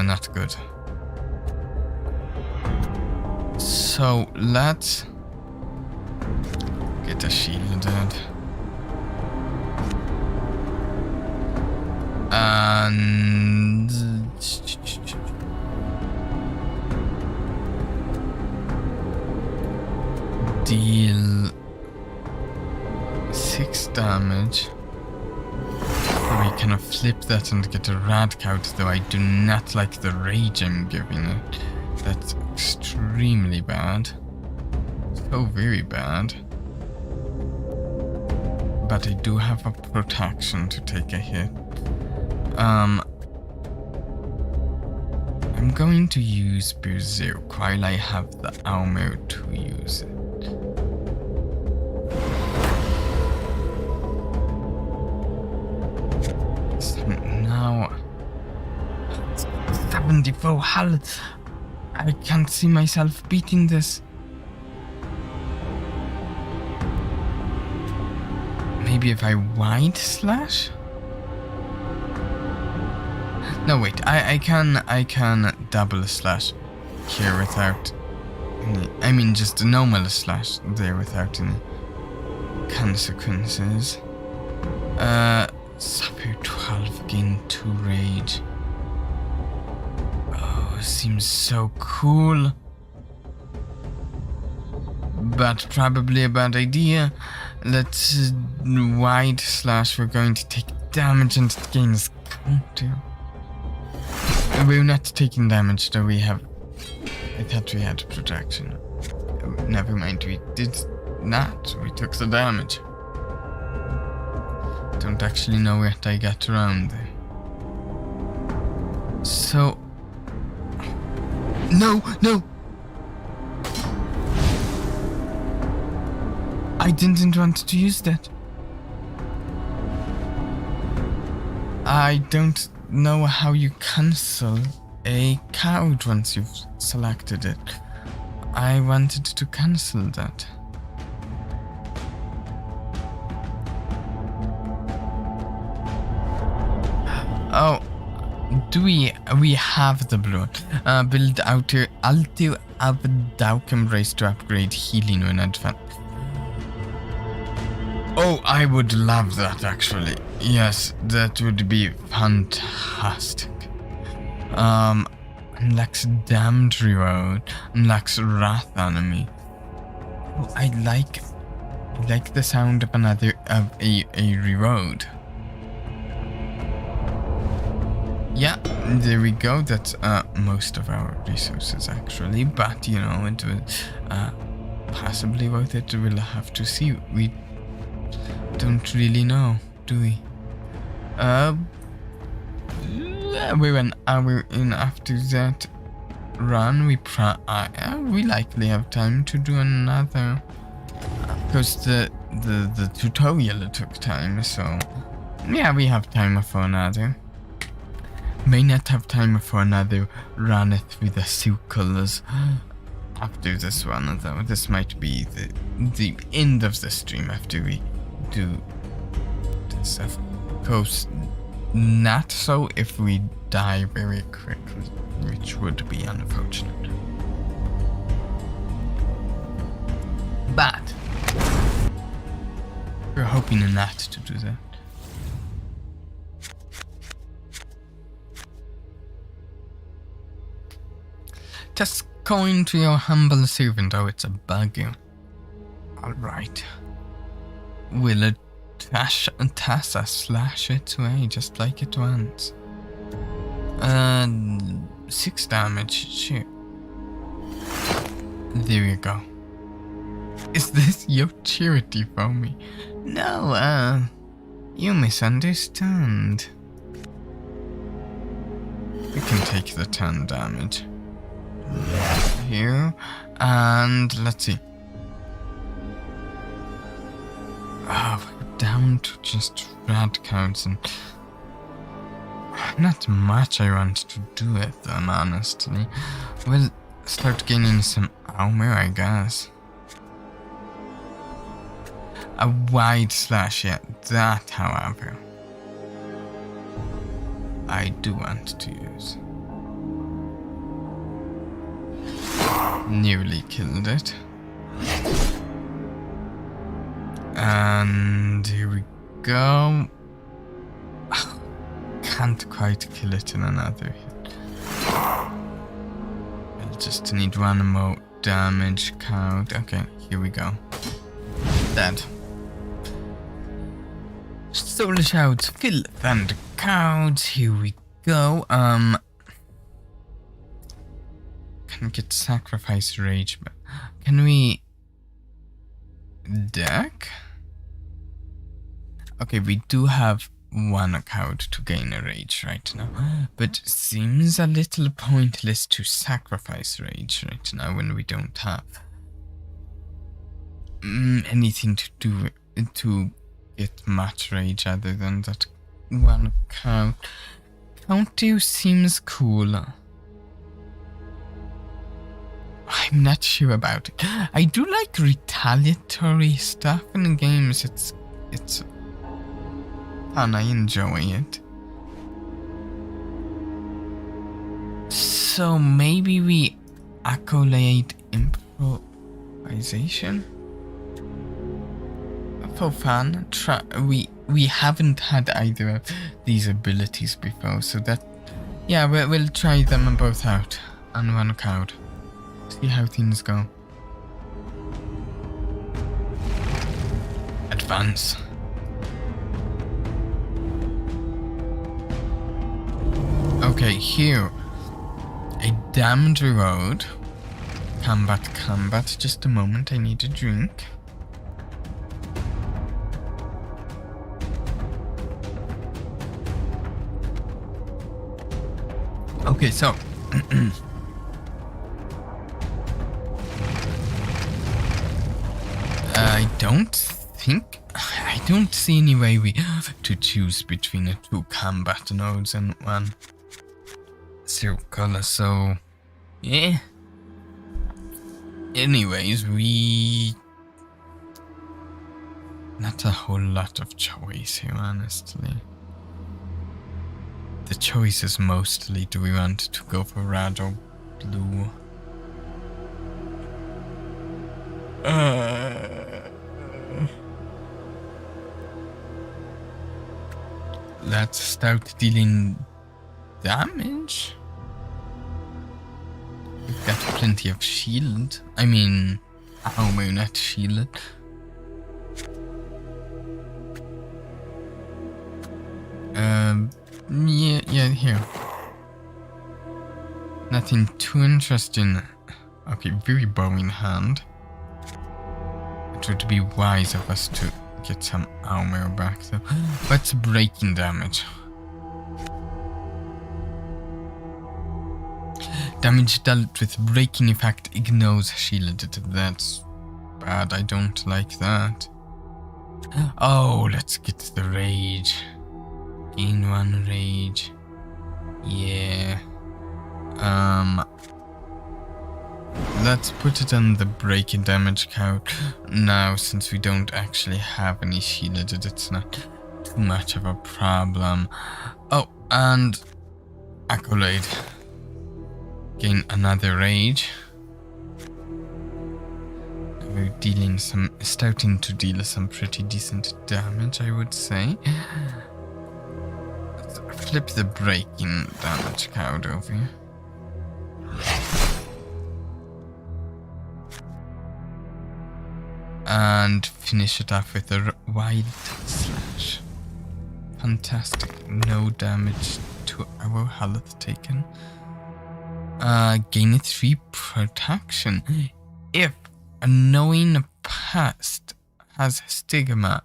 Not good. So let's get a shielded. And deal 6 damage. We can flip that and get a rad out, though I do not like the rage I'm giving it. That's extremely bad. So very bad. But I do have a protection to take a hit. I'm going to use Berserk while I have the armor to use it. So now 74 health. I can't see myself beating this. Maybe if I wide slash? No, wait, I can double slash here without any, I mean just a normal slash there without any consequences. Sapphire 12 gain 2 rage. Oh, seems so cool. But probably a bad idea. Let's wide slash, we're going to take damage and it gains counter. We're not taking damage, though we have... I thought we had protection. Never mind, we did not. We took the damage. Don't actually know what I got around there. So... No! I didn't want to use that. I don't know how you cancel a card once you've selected it. I wanted to cancel that. Oh, do we have the blue? Build alter Abdauk Embrace to upgrade healing when advanced. Oh, I would love that actually. Yes, that would be fantastic. Unlocks Damned Reroad, unlocks Wrath Enemy. Oh, I like the sound of a reroad. Yeah, there we go. That's most of our resources actually, but you know, it will possibly worth it. We'll have to see. We don't really know, do we? We're an hour in after that run. We likely have time to do another Because the tutorial took time, so yeah, we have time for another. May not have time for another run through the circles after this one, though. This might be the end of the stream after we do this. Of course, not so if we die very quickly, which would be unfortunate. But we're hoping not to do that. Just going to your humble servant. Oh, it's a buggy. Alright. Will it Tassa slash its way just like it wants? 6 damage. Shoot. There you go. Is this your charity for me? No, you misunderstand. We can take the 10 damage. Here, and let's see. Oh, we're down to just red cards, and not much I want to do with them, honestly. We'll start gaining some armor, I guess. A wide slash, yeah, that, however, I do want to use. Nearly killed it. And here we go. Can't quite kill it in another hit. I'll just need one more damage count. Okay, here we go. Dead. Soul shouts, filth and counts. Here we go. Can get sacrifice rage, but can we deck? Okay, we do have one card to gain a rage right now, but seems a little pointless to sacrifice rage right now when we don't have anything to do to get much rage other than that one card. Counter seems cool. I'm not sure about it. I do like retaliatory stuff in games. It's fun. I enjoy it. So maybe we accolade improvisation for fun. We haven't had either of these abilities before, so that yeah, we'll try them both out on one card. See how things go. Advance. Okay, here. A damned road. Combat. Just a moment, I need a drink. Okay, so I don't see any way we have to choose between the 2 combat nodes and 1 circle, so yeah. Anyways, not a whole lot of choice here, honestly. The choice is mostly, do we want to go for red or blue? Let's start dealing damage. We've got plenty of shield. I mean, armor, not shield. Yeah, here. Nothing too interesting. Okay, very boring hand. It would be wise of us to get some armor back, though. What's breaking damage? Damage dealt with breaking effect ignores shielded. That's bad. I don't like that. Oh, let's get the rage. Gain 1 rage. Yeah. Let's put it on the breaking damage count now, since we don't actually have any shielded. It's not too much of a problem. Oh, and accolade. Gain another rage. We're starting to deal some pretty decent damage, I would say. Let's flip the breaking damage count over here. And finish it off with a wild slash. Fantastic. No damage to our health taken. Gain 3 protection. If a knowing past has stigma.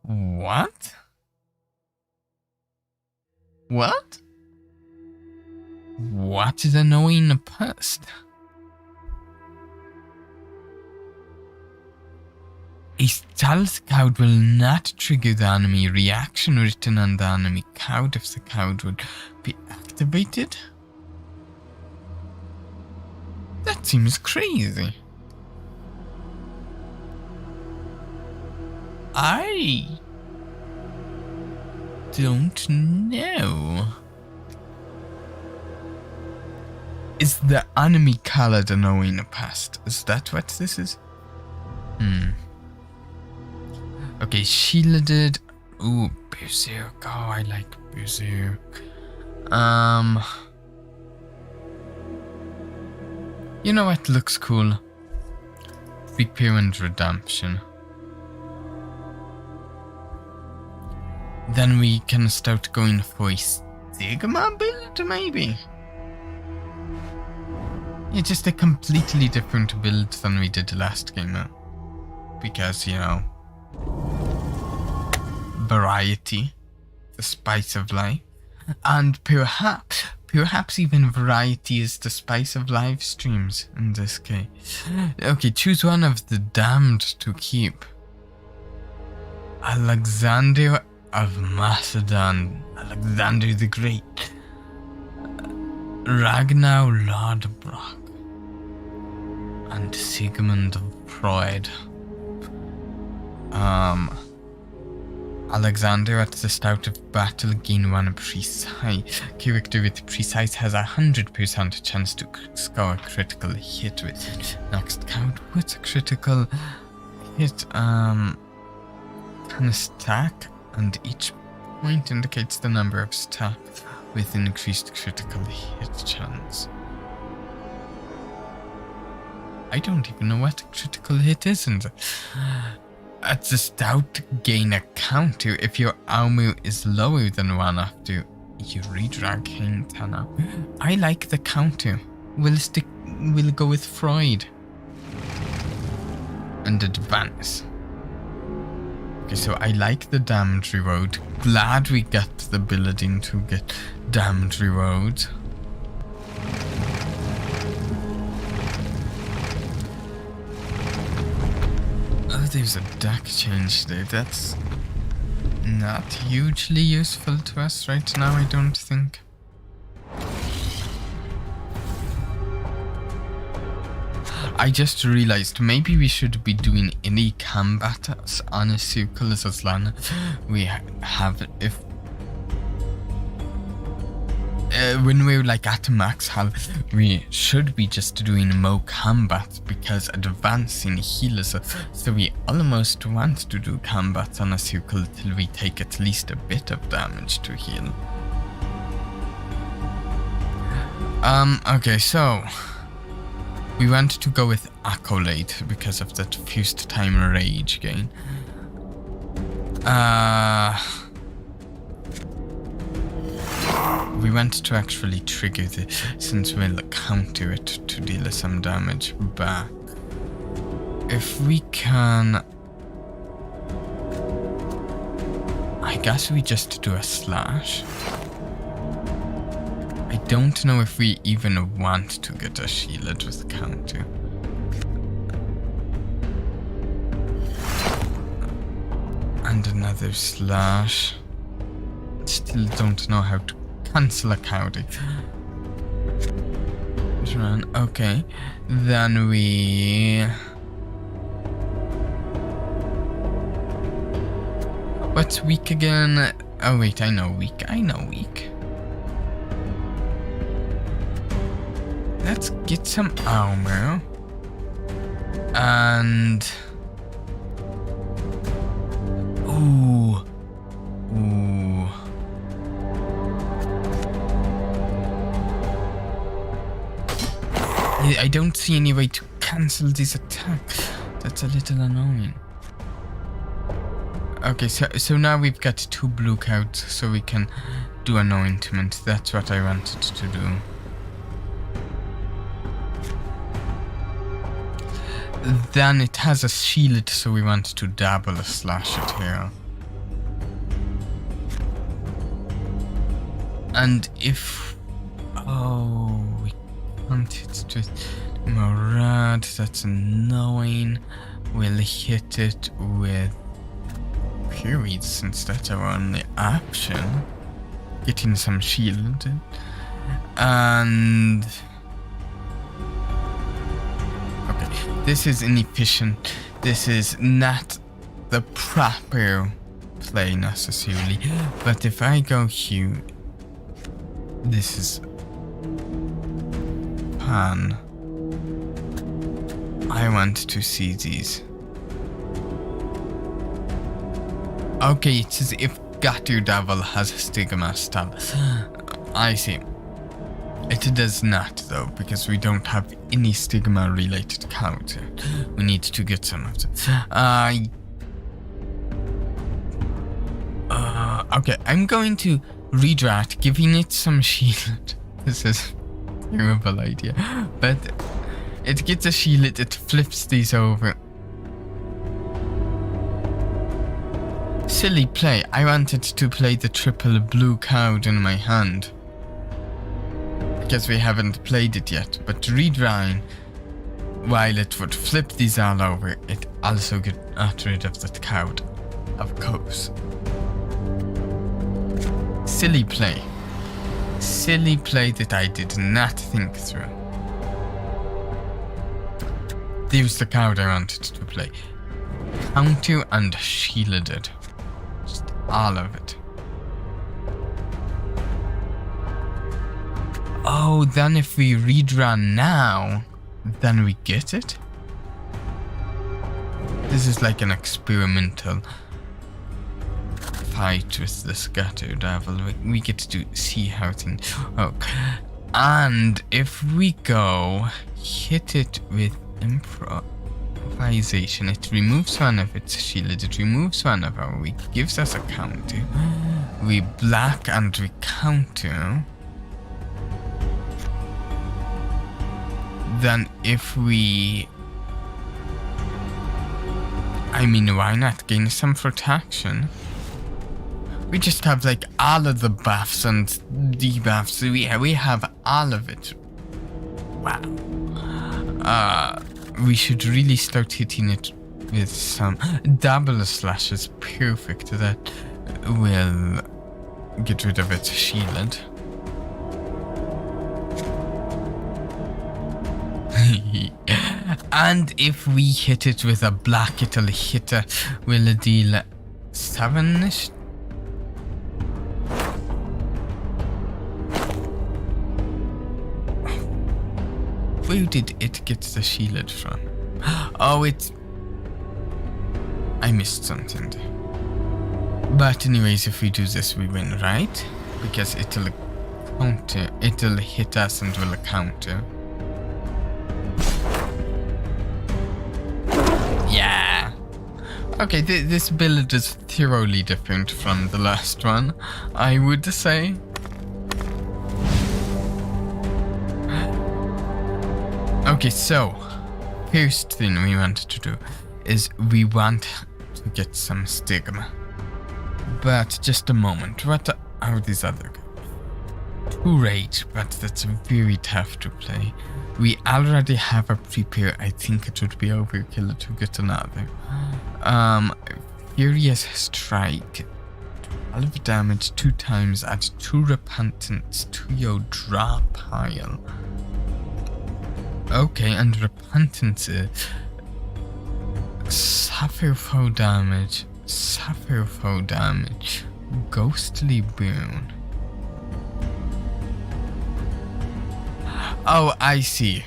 What? What? What is a knowing past? A stealth card will not trigger the enemy reaction written on the enemy card if the card would be activated. That seems crazy. I don't know. Is the enemy colored knowing the past? Is that what this is? Okay, shielded. Ooh, Berserk. Oh, I like Berserk. You know what looks cool? Repair and Redemption. Then we can start going for a Stigma build, maybe? Yeah, just a completely different build than we did last game. Because, you know, variety, the spice of life, and perhaps even variety is the spice of live streams in this case. Okay, choose one of the damned to keep. Alexander of Macedon, Alexander the Great, Ragnar Lodbrok, and Sigmund of Pride. Alexander at the start of battle gain 1 precise. Character with precise has 100% chance to score a critical hit with next count. What's a critical hit? Can stack, and each point indicates the number of stack with increased critical hit chance. I don't even know what a critical hit is in the... At the start, gain a counter if your armor is lower than 1 after you redrag Hintana. I like the counter. We'll go with Freud. And advance. Okay, so I like the damage reward. Glad we got the ability to get damage rewards. Oh, there's a deck change there. That's not hugely useful to us right now, I don't think. I just realized maybe we should be doing any combats on a circle as long we have if when we're like at max health, we should be just doing more combats because advancing heals us. So we almost want to do combats on a circle till we take at least a bit of damage to heal. Okay, so we want to go with Accolade because of that first time rage gain. We want to actually trigger this since we'll counter it to deal some damage back. If we can... I guess we just do a slash. I don't know if we even want to get a shield with counter. And another slash. Still don't know how to cancel a cowdy. Run. Okay. Then we... What's weak again? Oh wait, I know weak. Let's get some armor. And... Ooh. I don't see any way to cancel this attack. That's a little annoying. Okay, so now we've got 2 blue cows, so we can do an ointment. That's what I wanted to do. Then it has a shield, so we want to double slash it here. And if... Oh, we want it to... Murad, that's annoying. We'll hit it with... Periods, since that's our only option. Getting some shield. And... Okay, this is inefficient. This is not the proper play necessarily. But if I go here... This is... Pan. I want to see these. Okay, it's as if Gato Devil has a stigma style. I see. It does not though, because we don't have any stigma related counter. We need to get some of them. Okay, I'm going to redraw it, giving it some shield. This is a terrible idea. But it gets a shield, it flips these over. Silly play. I wanted to play the triple blue card in my hand. Because we haven't played it yet. But redrawing, while it would flip these all over, it also got rid of that card. Of course. Silly play. Silly play that I did not think through. There's the card I wanted to play. Counter and shielded. All of it. Oh, then if we redraw now, then we get it? This is like an experimental fight with the Scatter Devil. We get to see how things... Oh. And if we go hit it with improvisation, it removes one of its shield, it removes one of our weak, gives us a counter. We block and we counter. Then if we... I mean, why not gain some protection? We just have like all of the buffs and debuffs. We have all of it. Wow. We should really start hitting it with some double slashes. Perfect. That will get rid of its shield. And if we hit it with a black, it'll hit will deal 7-ish. Where did it get the shield from? Oh, I missed something there. But anyways, if we do this, we win, right? Because it'll counter, it'll hit us and will counter. Yeah. Okay, this build is thoroughly different from the last one, I would say. Okay, so first thing we want to do is we want to get some stigma. But just a moment, what are these other guys? 2 rage, but that's very tough to play. We already have a prepare. I think it would be overkill to get another. Furious Strike. 12 damage 2 times. Add 2 repentance to your draw pile. Okay, and repentance is Sapphire Foe damage. Sapphire Foe damage. Ghostly Boon. Oh, I see.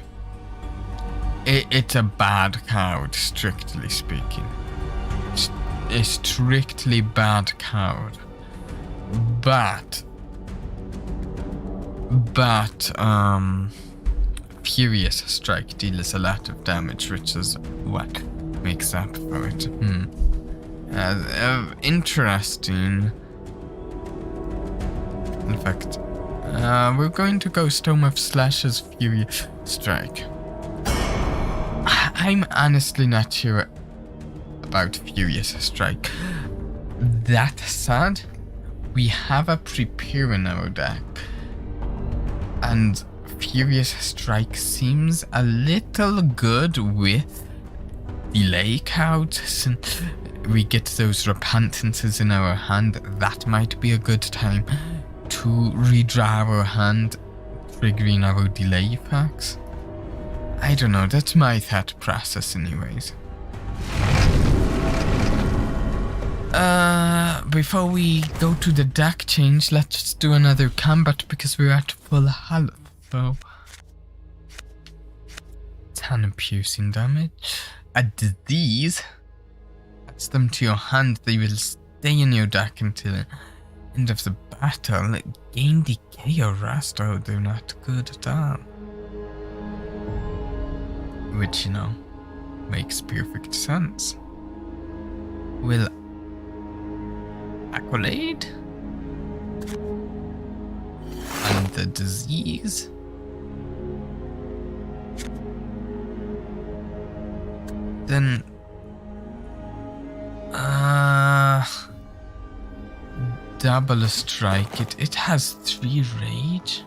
It's a bad card, strictly speaking. A strictly bad card. But Furious Strike deals a lot of damage, which is what makes up for it. Interesting. In fact, we're going to go Storm of Slash's Furious Strike. I'm honestly not sure about Furious Strike. That said, we have a Prepare in our deck, and Furious Strike seems a little good with delay cards. Since we get those repentances in our hand, that might be a good time to redraw our hand, triggering our delay effects. I don't know, that's my thought process anyways. Before we go to the deck change, let's do another combat because we're at full health. So 10 piercing damage. Add these. Add them to your hand. They will stay in your deck until the end of the battle. Gain decay or rest. Oh, they're not good at all. Which, you know, makes perfect sense. Will Accolade and the disease. Then double strike. It has 3 rage.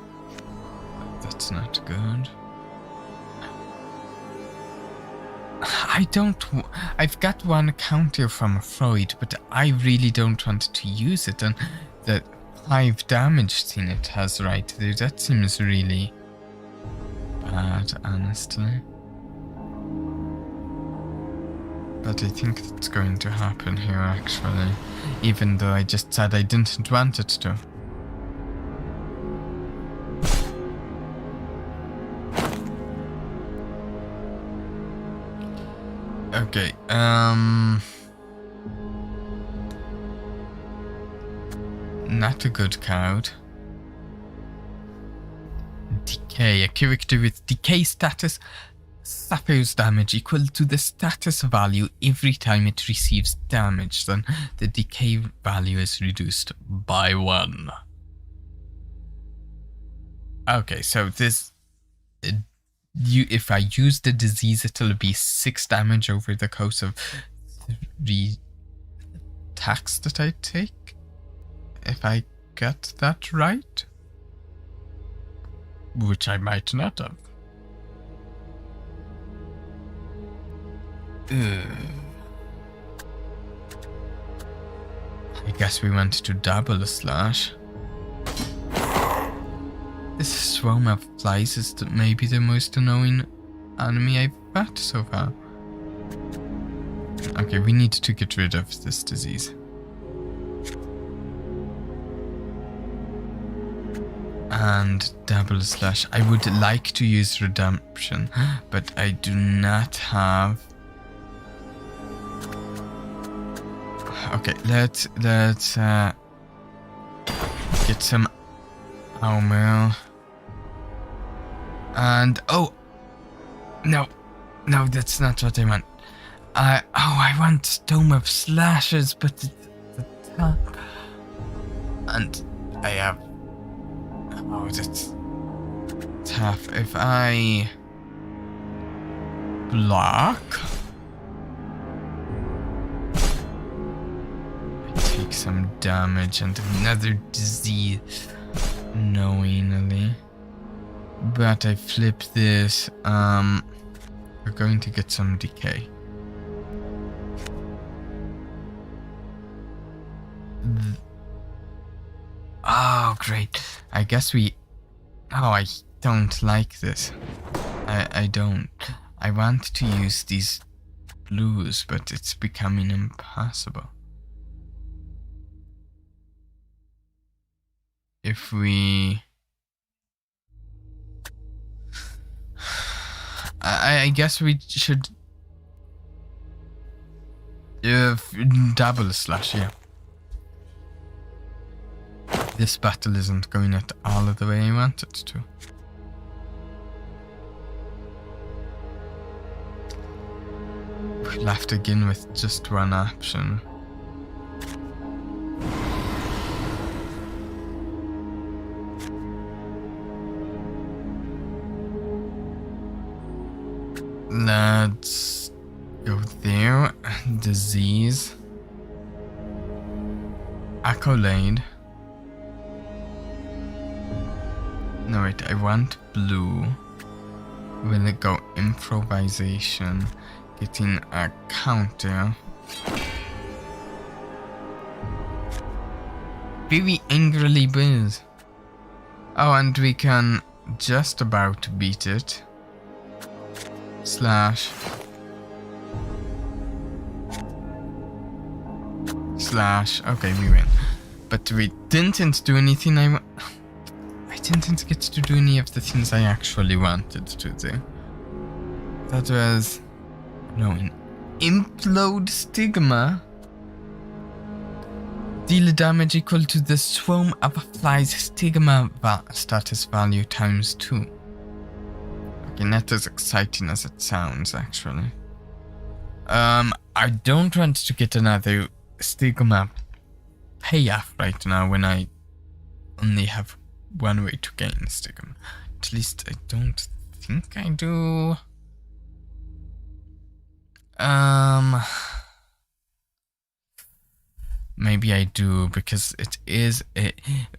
That's not good. I've got 1 counter from Freud, but I really don't want to use it, and the 5 damage thing it has right there, that seems really bad, honestly. But I think that's going to happen here, actually, even though I just said I didn't want it to. Okay, not a good card. Decay. A character with decay status suffers damage equal to the status value every time it receives damage. Then the decay value is reduced by 1. Okay, so this... if I use the disease, it'll be 6 damage over the course of 3 attacks that I take. If I get that right. Which I might not have. I guess we went to double slash. This swarm of flies is maybe the most annoying enemy I've met so far. Okay, we need to get rid of this disease. And double slash. I would like to use redemption, but I do not have... Okay, let's get some armor. And oh no, that's not what I want. I want Storm of Slashes, but it's the top. And I have... Oh, that's tough. If I block, I take some damage and another disease knowingly. But I flip this. We're going to get some decay. Oh, great. I guess we... Oh, I don't like this. I don't. I want to use these blues, but it's becoming impossible. If we... I guess we should... double slash, yeah. This battle isn't going at all of the way I want it to. We'll have to begin with just one option. Let's go there. Disease. Accolade. No, wait, I want blue. Will it go improvisation? Getting a counter. Very angrily buzz. Oh, and we can just about beat it. Slash. Slash. Okay, we win. But we didn't do anything I didn't get to do any of the things I actually wanted to do. That was... No, an implode stigma. Deal damage equal to the swarm of a fly's stigma status value times 2. Okay, not as exciting as it sounds, actually. I don't want to get another stigma payoff right now when I only have one way to gain stigma. At least I don't think I do. Maybe I do, because it is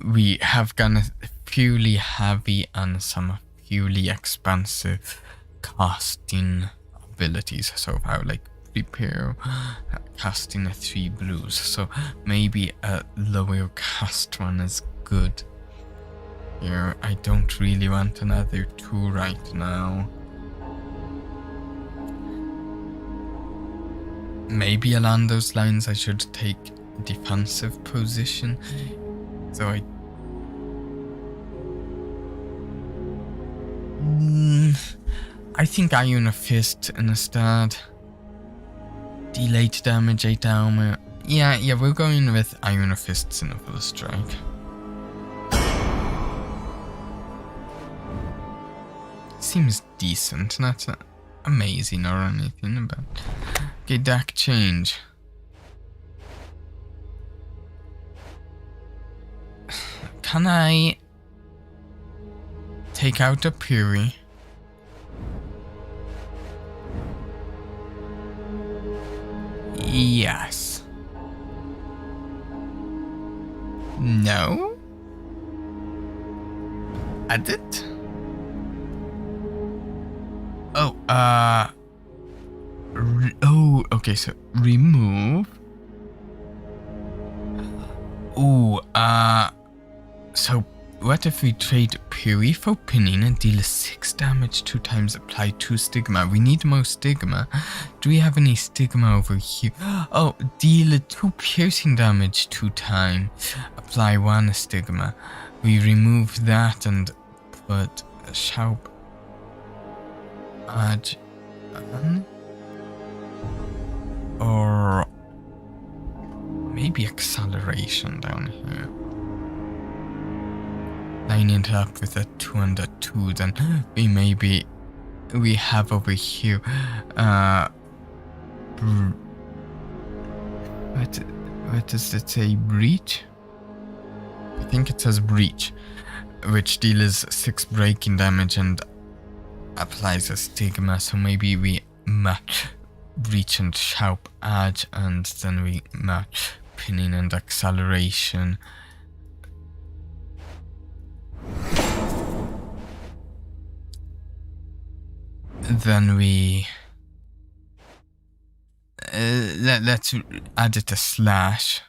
we have gone purely heavy on some purely expensive casting abilities so far, like repair, casting 3 blues. So maybe a lower cast one is good. Here, I don't really want another 2 right now. Maybe along those lines I should take defensive position. So I think Iron Fist instead. Delayed damage, 8 armor. Yeah, we're going with Iron Fists in a full strike. Seems decent, not amazing or anything, but... Okay, deck change. Can I take out a Puri? Yes. No? Add it? Oh, okay, so remove. Ooh, so what if we trade Puri for pinning and deal 6 damage 2 times, apply 2 stigma? We need more stigma. Do we have any stigma over here? Oh, deal 2 piercing damage 2 times, apply 1 stigma. We remove that and put a sharp edge on. Or maybe acceleration down here. Line it up with a 2 and a 2, then we have over here what does it say? Breach? I think it says breach, which deals 6 breaking damage and applies a stigma, so maybe we match breach and sharp edge, and then we match pinning and acceleration. Then we let's add it a slash,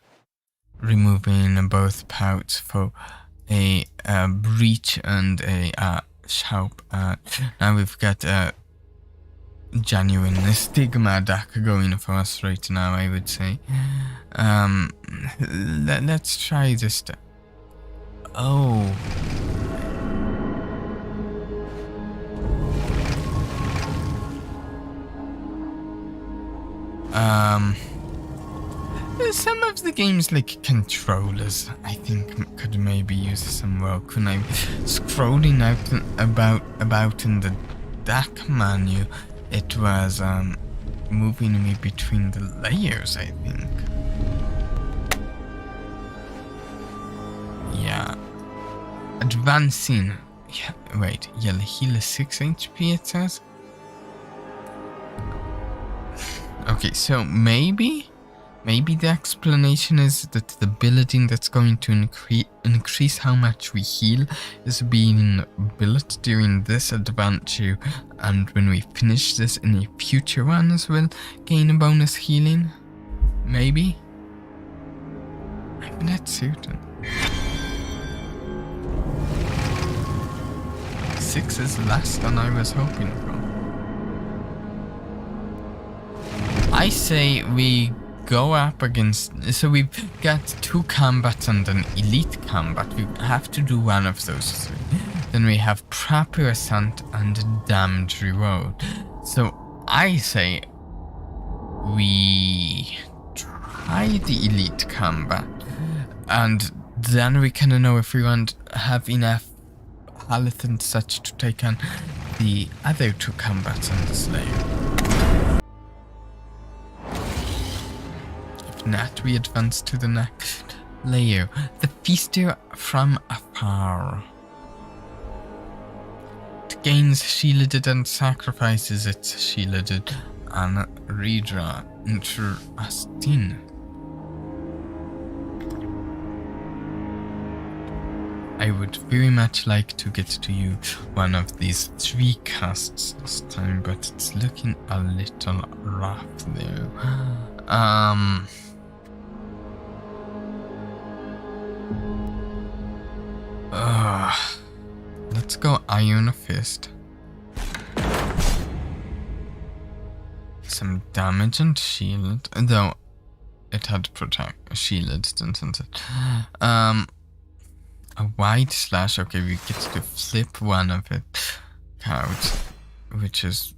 removing both parts for a breach and a sharp. Now we've got a genuine stigma deck going for us right now, I would say. Let's try this. Oh. Some of the games like controllers, I think, could maybe use some work. When I'm scrolling out about in the deck menu, it was moving me between the layers, I think. Yeah. Advancing. Yeah, wait, you'll heal 6 HP, it says? Okay, so maybe the explanation is that the building that's going to increase how much we heal is being built during this adventure, and when we finish this in a future one as well, gain a bonus healing? Maybe? I'm not certain. 6 is less than I was hoping for. I say we go up against, so we've got 2 combats and an elite combat. We have to do one of those 3. Then we have proper ascent and damage reward. So I say we try the elite combat, and then we kind of know if we want to have enough health and such to take on the other 2 combats on this layer. Not, we advance to the next layer. The Feaster from Afar. It gains shielded and sacrifices its shielded and redraw. Interesting. I would very much like to get to you one of these 3 casts this time, but it's looking a little rough there. Let's go Iron Fist. Some damage and shield, though it had shielded, didn't it? A wide slash. Okay, we get to flip one of it out, which is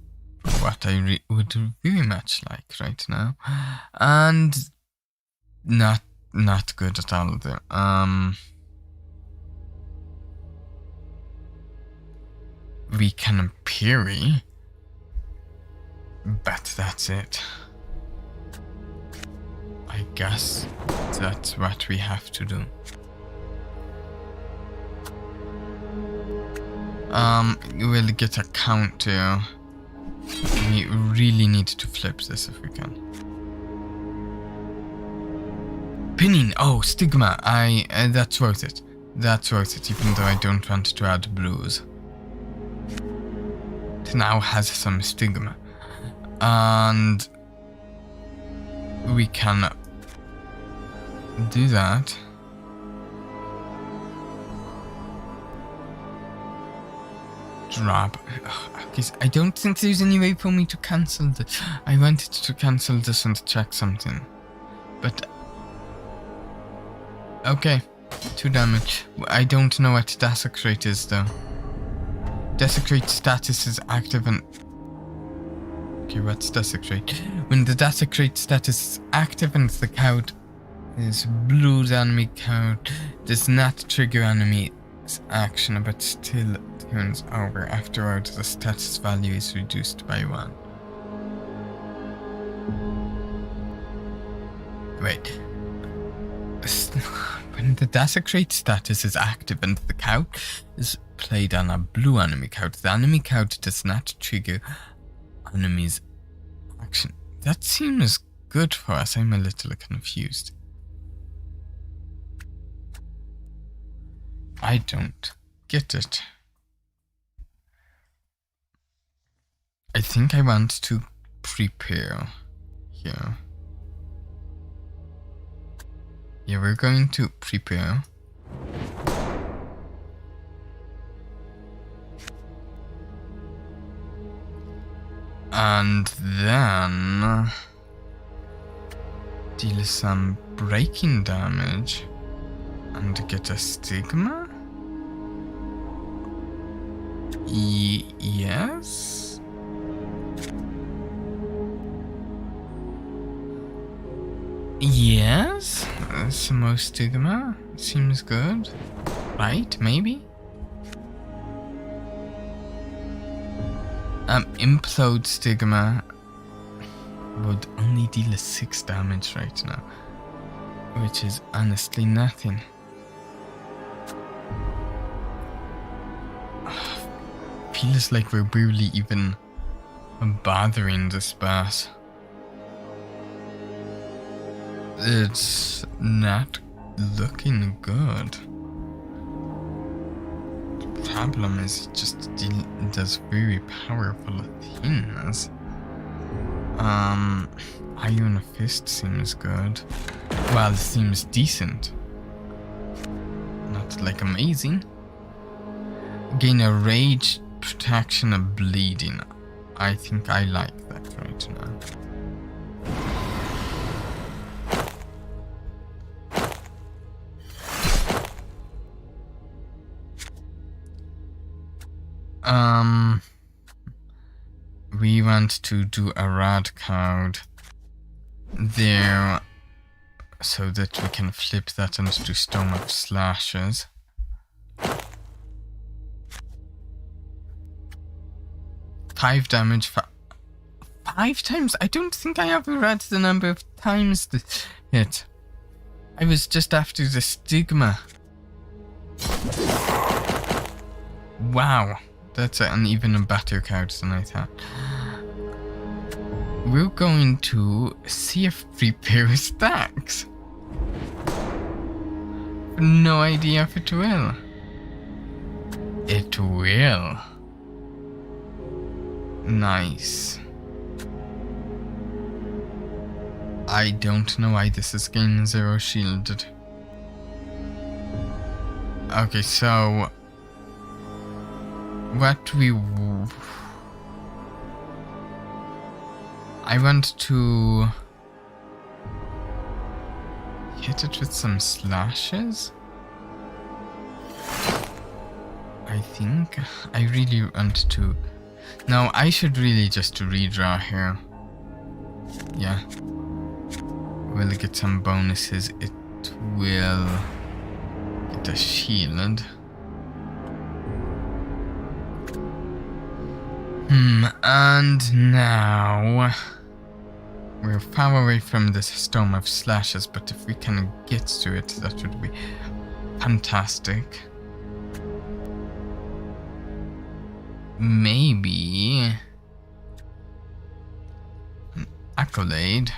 what I would very much like right now, and not good at all there. We can parry, but that's it. I guess that's what we have to do. We'll get a counter. We really need to flip this if we can. Pinning! Oh, Stigma! That's worth it. That's worth it, even though I don't want to add blues. It now has some Stigma. And we can do that. Drop. Okay, I don't think there's any way for me to cancel this. I wanted to cancel this and check something. But okay, 2 damage. I don't know what Desecrate is though. Desecrate status is active and... Okay, what's Desecrate? When the Desecrate status is active and the count is blue, the enemy count does not trigger enemy's action, but still turns over. Afterwards, the status value is reduced by 1. Wait. When the Desecrate status is active and the count is played on a blue enemy count, the enemy count does not trigger enemy's action. That seems good for us. I'm a little confused. I don't get it. I think I want to prepare here. Yeah, we're going to prepare. And then deal some breaking damage and get a stigma? Yes? Yes? Some more stigma? Seems good. Right? Maybe? Implode stigma would only deal 6 damage right now, which is honestly nothing. Feels like we're barely even bothering this boss. It's not looking good. The problem is it just does very powerful things. Iron Fist seems good. Well, seems decent. Not like amazing. Gain a rage, protection, and bleeding. I think I like that right now. We want to do a rad card there so that we can flip that into Storm of Slashes. Five damage, 5 times? I don't think I ever read the number of times that hit. I was just after the stigma. Wow. That's an even better card than I thought. We're going to see if Prepare stacks. No idea if it will. It will. Nice. I don't know why this is gain 0 shielded. Okay, so what I want to hit it with some slashes. I think I really want to. No, I should really just redraw here. Yeah. We'll get some bonuses. It will get a shield. And now we're far away from this Storm of Slashes, but if we can get to it, that would be fantastic. Maybe an accolade.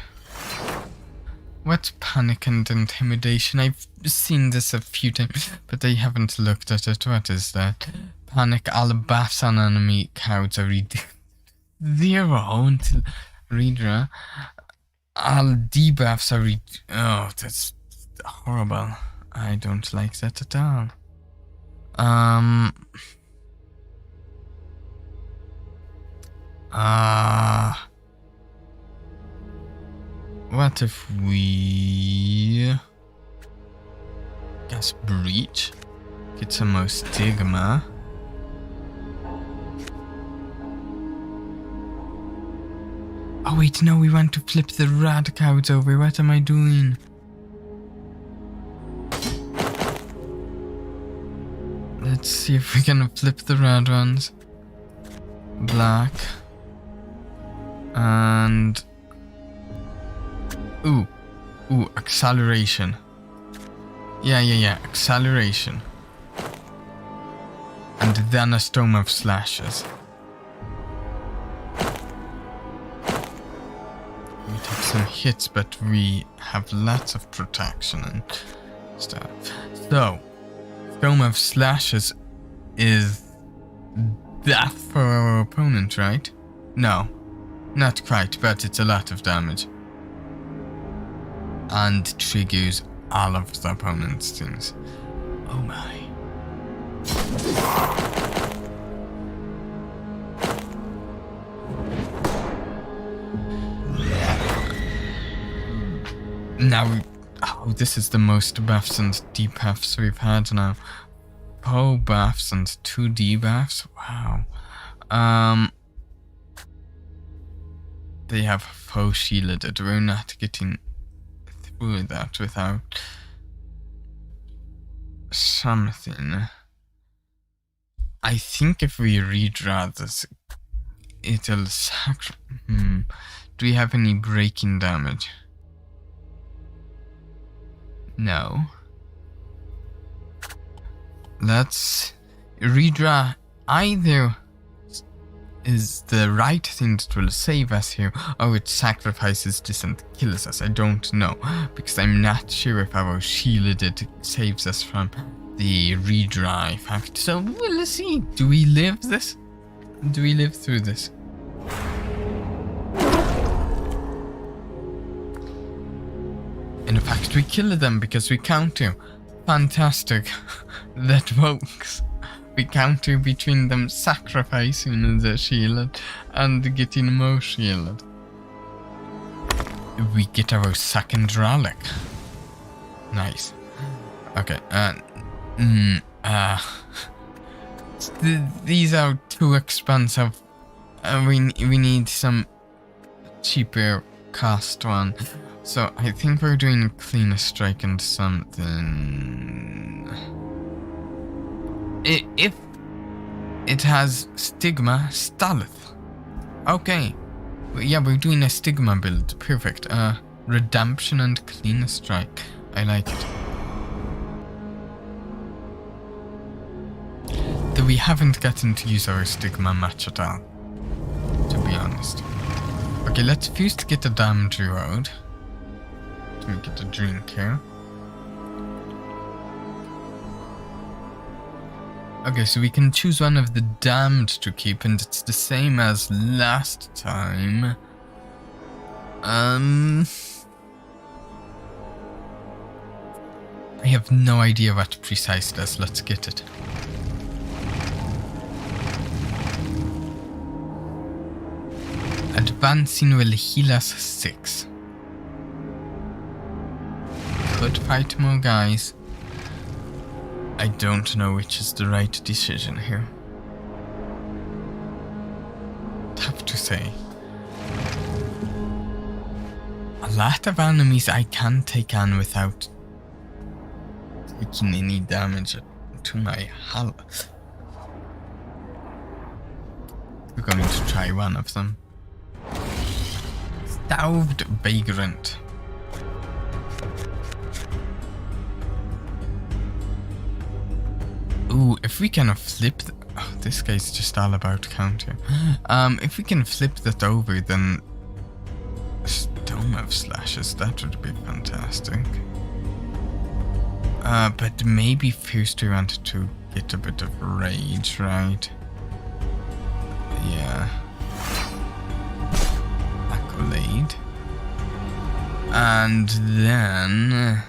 What's Panic and Intimidation? I've seen this a few times, but I haven't looked at it. What is that? Panic, all buffs on enemy cards are 0 until redraw. All debuffs are oh, that's horrible. I don't like that at all. What if we guess breach? Get some more stigma. Oh wait, no, we want to flip the rad cards over. What am I doing? Let's see if we can flip the red ones. Black. And Ooh, acceleration. Yeah, acceleration. And then a Storm of Slashes. We take some hits, but we have lots of protection and stuff. So, Storm of Slashes is death for our opponent, right? No, not quite, but it's a lot of damage. And triggers all of the opponent's things. Oh my. Now, oh, this is the most buffs and debuffs we've had now. 4 buffs and 2 debuffs. Wow. They have full shielded. We're not getting through that without something. I think if we redraw this, it'll do we have any breaking damage? No. Let's redraw. Either is the right thing that will save us here, or it sacrifices this and kills us. I don't know, because I'm not sure if our shielded saves us from the redraw effect. So we'll see. Do we live this? Do we live through this? In fact, we kill them because we counter. Fantastic. That works. We counter between them sacrificing the shield and getting more shield. We get our second relic. Nice. Okay, these are too expensive. We need some cheaper cost one. So I think we're doing clean strike and something. If it has stigma, stealth. Okay. Yeah, we're doing a stigma build. Perfect. Redemption and clean strike. I like it. Though we haven't gotten to use our stigma much at all, to be honest. Okay, let's first get a damage reload. Let me get a drink here. Okay, so we can choose one of the damned to keep, and it's the same as last time. I have no idea what precise does. Let's get it. Advancing will heal us 6. Could fight more guys. I don't know which is the right decision here. Tough to say. A lot of enemies I can take on without taking any damage to my health. We're going to try one of them. Starved Vagrant. Ooh, if we can flip... Oh, this guy's just all about counter. If we can flip that over, then... Storm of Slashes, that would be fantastic. But maybe first we wanted to get a bit of rage, right? Yeah. Accolade. And then...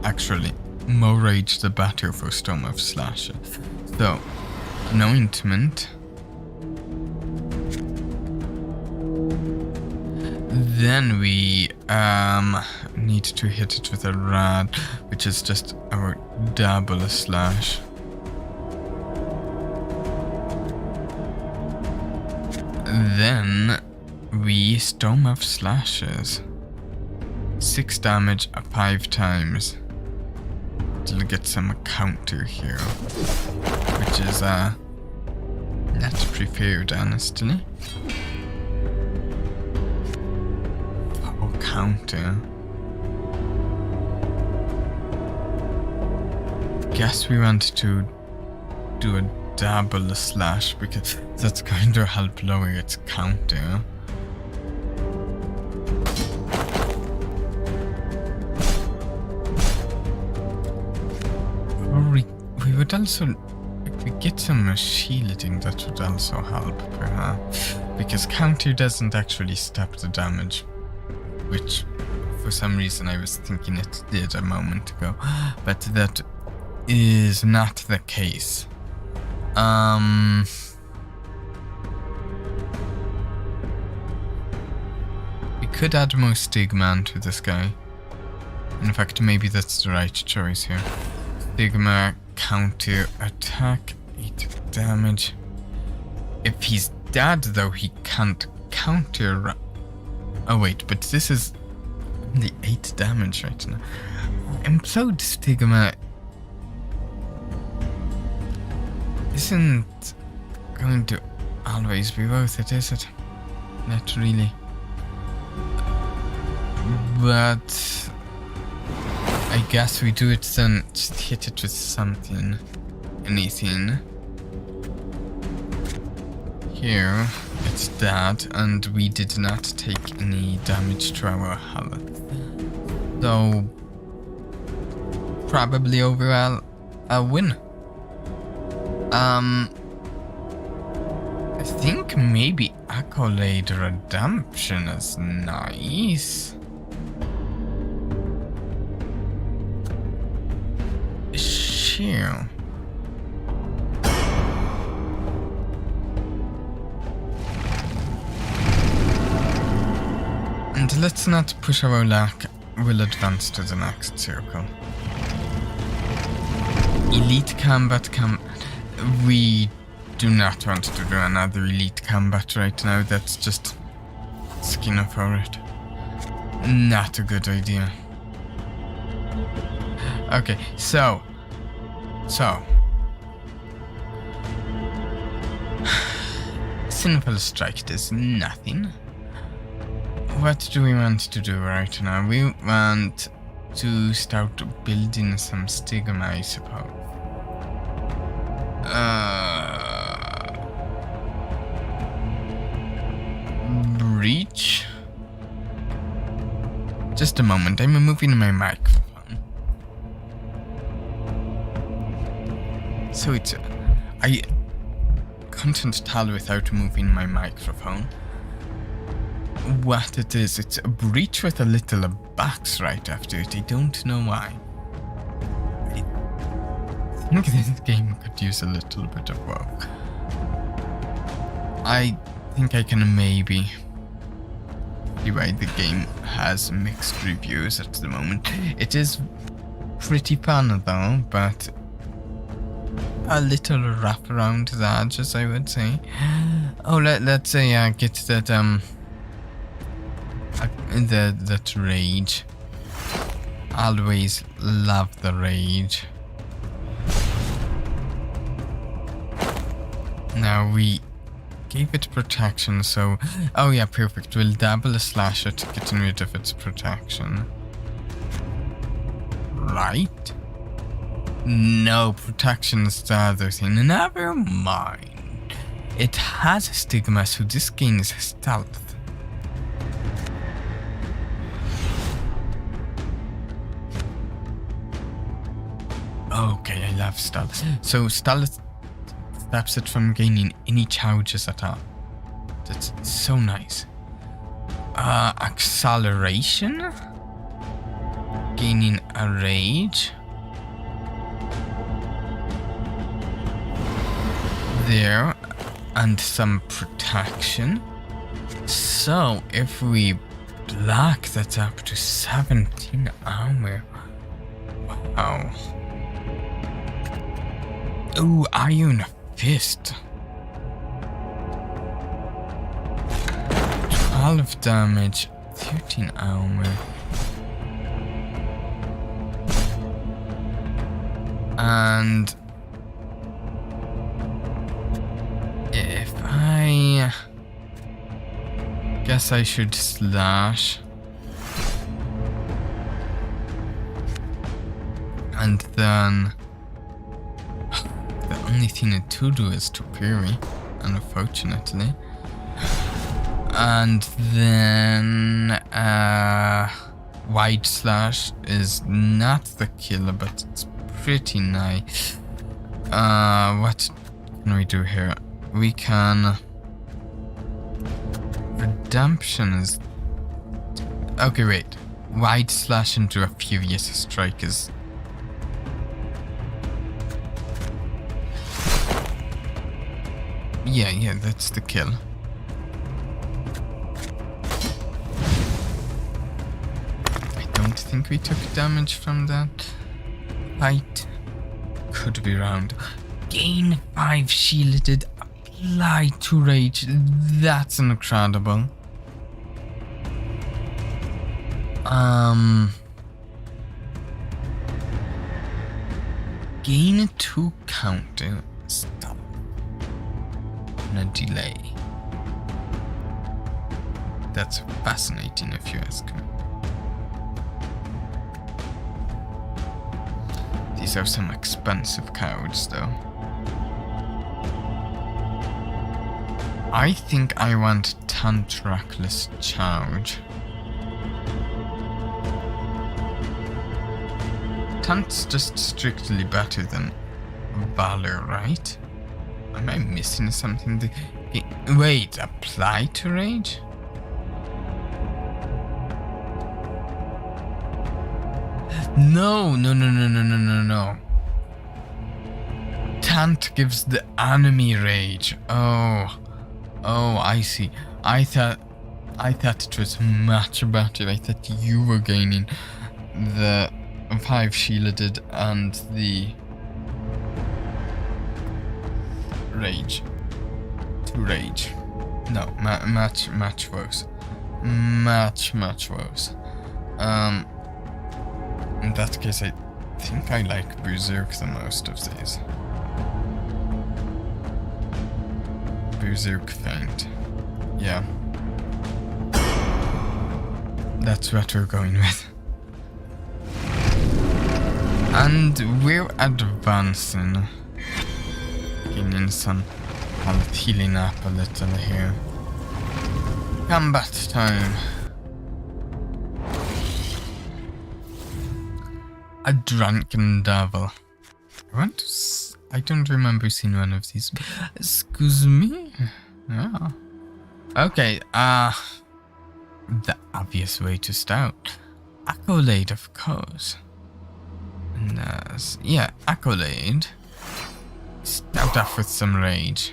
Actually... more rage the better for Storm of Slashes. So, anointment. Then we need to hit it with a rod, which is just our double slash. Then we Storm of Slashes. 6 damage 5 times. To get some counter here, which is not preferred, honestly. Oh, counter. Guess we want to do a double slash because that's going to help lower its counter. We would also, if we get some shielding, that would also help, perhaps. Because counter doesn't actually stop the damage, which for some reason I was thinking it did a moment ago, but that is not the case. could add more stigma to this guy. In fact, maybe that's the right choice here. Stigma, counter attack, 8 damage. If he's dead though, he can't counter. Oh wait, but this is only 8 damage right now. Implode stigma isn't going to always be worth it, is it? Not really. But I guess we do it then, just hit it with something. Anything. Here, it's dead, and we did not take any damage to our health. So, probably overall a win. I think maybe Accolade Redemption is nice. Sure. And let's not push our luck. We'll advance to the next circle. Elite combat we do not want to do another elite combat right now. That's just skin for it. Not a good idea. Okay, so Sinful Strike does nothing. What do we want to do right now? We want to start building some stigma, I suppose. Breach? Just a moment, I'm moving my microphone. So it's... I can't tell without moving my microphone what it is. It's a breach with a little box right after it. I don't know why. I think this game could use a little bit of work. I think I can maybe see why the game has mixed reviews at the moment. It is pretty fun though, but a little rough around the edges, I would say. Oh, let's say get that that rage. Always love the rage. Now we gave it protection, so oh yeah, perfect. We'll double slash it, getting rid of its protection. Right? No, protection is the other thing. Never mind. It has a stigma, so this gains stealth. Okay, I love stealth. So stealth stops it from gaining any charges at all. That's so nice. Acceleration? Gaining a rage. There, and some protection. So if we block, that's up to 17 armor. Wow. Ooh, Iron Fist. 12 damage, 13 armor. And if I guess I should slash. And then the only thing to do is to parry, unfortunately. And then wide slash is not the killer, but it's pretty nice. What can we do here? We can... Redemption is... Okay, wait. Wide slash into a furious strike is... Yeah, that's the kill. think we took damage from that fight. Could be round. Gain 5 shielded. Apply to rage. That's incredible. Gain 2 counter. Stop. And a delay. That's fascinating if you ask me. These are some expensive cards though. I think I want Tantrackless Charge. Tant's just strictly better than Valor, right? Am I missing something? Wait, apply to rage? No. Tant gives the enemy rage. Oh, I see. I thought it was much better. I thought you were gaining the 5 shielded and the rage. 2 rage. No, much worse. Much worse. In that case, I think I like Berserk the most of these. Berserk Feint. Yeah. That's what we're going with. And we're advancing. Gaining some health, healing up a little here. Combat time. A drunken devil. I don't remember seeing one of these. Excuse me? Yeah. Okay, the obvious way to start. Accolade, of course. And, yeah, Accolade. Start off with some rage.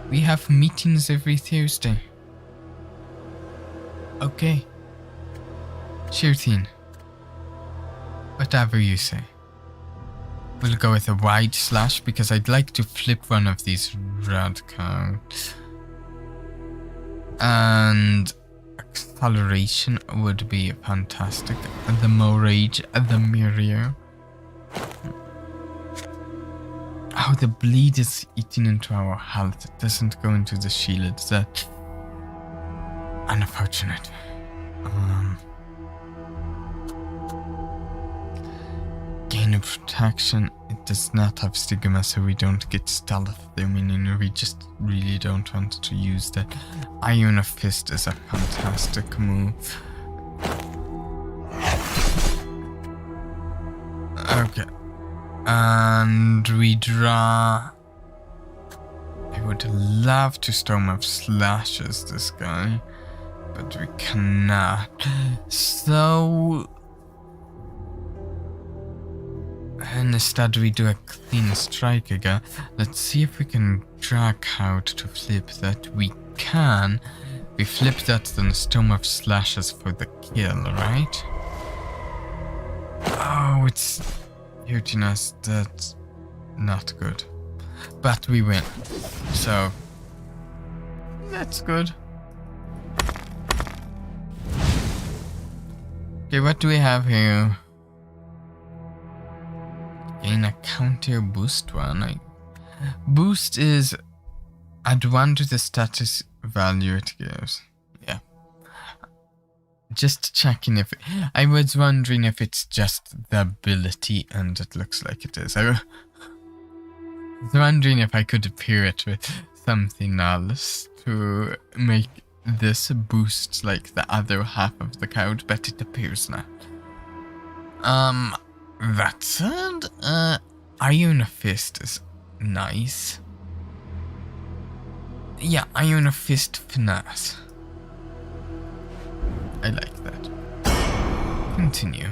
We have meetings every Thursday. Okay. Sure thing. Whatever you say. We'll go with a wide slash because I'd like to flip one of these red cards. And acceleration would be fantastic. The more rage, the merrier. Oh, the bleed is eating into our health. It doesn't go into the shield. That's unfortunate. Gain of protection. It does not have stigma, so we don't get stealth there, meaning we just really don't want to use that. Iron Fist is a fantastic move. Okay. And we draw. I would love to Storm of Slashes this guy, but we cannot. So instead we do a clean strike again. Let's see if we can drag out to flip that. We can. We flip that, then Storm of Slashes for the kill, right? Oh, it's hurting us. That's not good. But we win. So that's good. Okay, what do we have here? Gain a counter boost one. Boost is add 1 to the status value it gives. Yeah. Just checking if I was wondering if it's just the ability, and it looks like it is. I was wondering if I could pair it with something else to make this boost like the other half of the card, but it appears not. That said, Iron Fist is nice. Yeah, Iron Fist Finesse. I like that. Continue.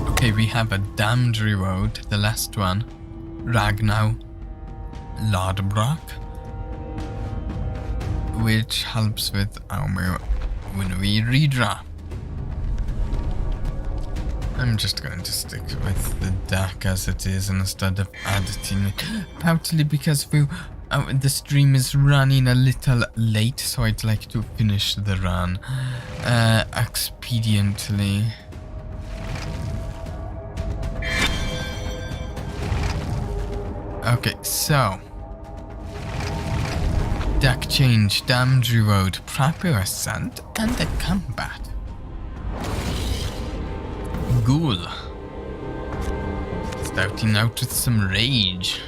Okay, we have a damned reward, the last one. Ragnar. Ladbrock, which helps with our when we redraw. I'm just going to stick with the deck as it is instead of editing it, partly because the stream is running a little late, so I'd like to finish the run expediently. Okay, so deck change, damage reroad, proper ascent, and the combat. Ghoul. Starting out with some rage.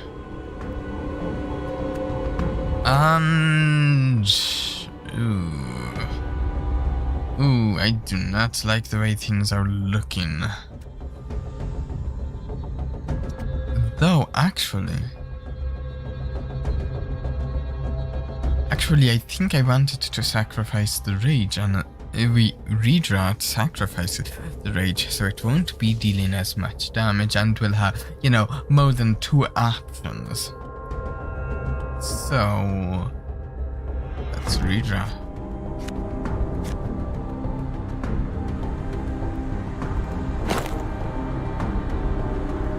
And... Ooh, I do not like the way things are looking. Though, actually, I think I wanted to sacrifice the rage, and we redraw it, sacrifice it, the rage, so it won't be dealing as much damage, and we'll have, you know, more than 2 options. So, let's redraw.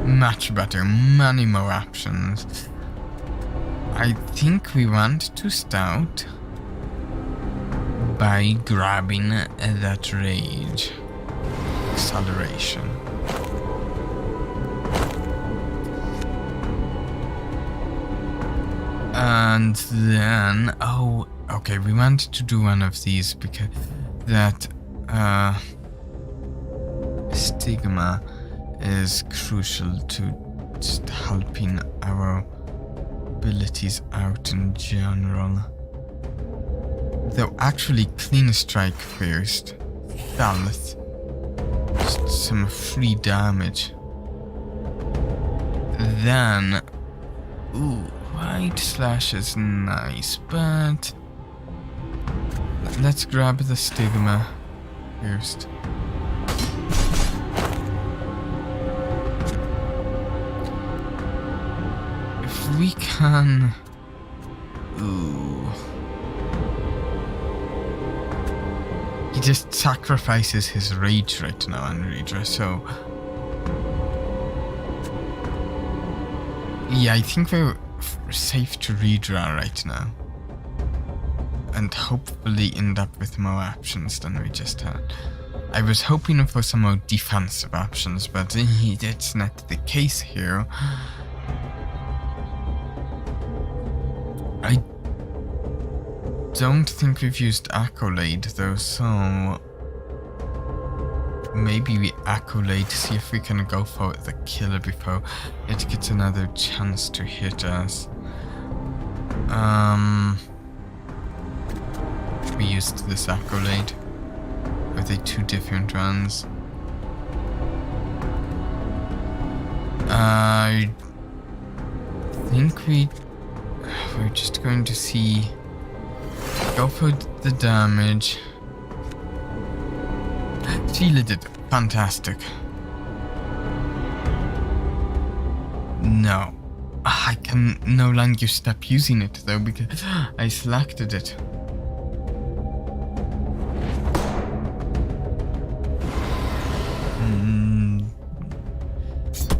Much better, many more options. I think we want to start by grabbing that rage. Acceleration. And then, oh, okay, we want to do one of these because that stigma is crucial to just helping our abilities out in general. Though actually clean strike first. Stealth. Just some free damage. Then, ooh, white slash is nice, but let's grab the stigma first. If we can... Ooh. He just sacrifices his rage right now on redraw, so... Yeah, I think we're safe to redraw right now. And hopefully end up with more options than we just had. I was hoping for some more defensive options, but that's not the case here. I don't think we've used Accolade though, so maybe we Accolade, see if we can go for the killer before it gets another chance to hit us. We used this Accolade. Are they 2 different ones? I think we're just going to see. Go for the damage. Shielded it. Fantastic. No. I can no longer stop using it though because I selected it.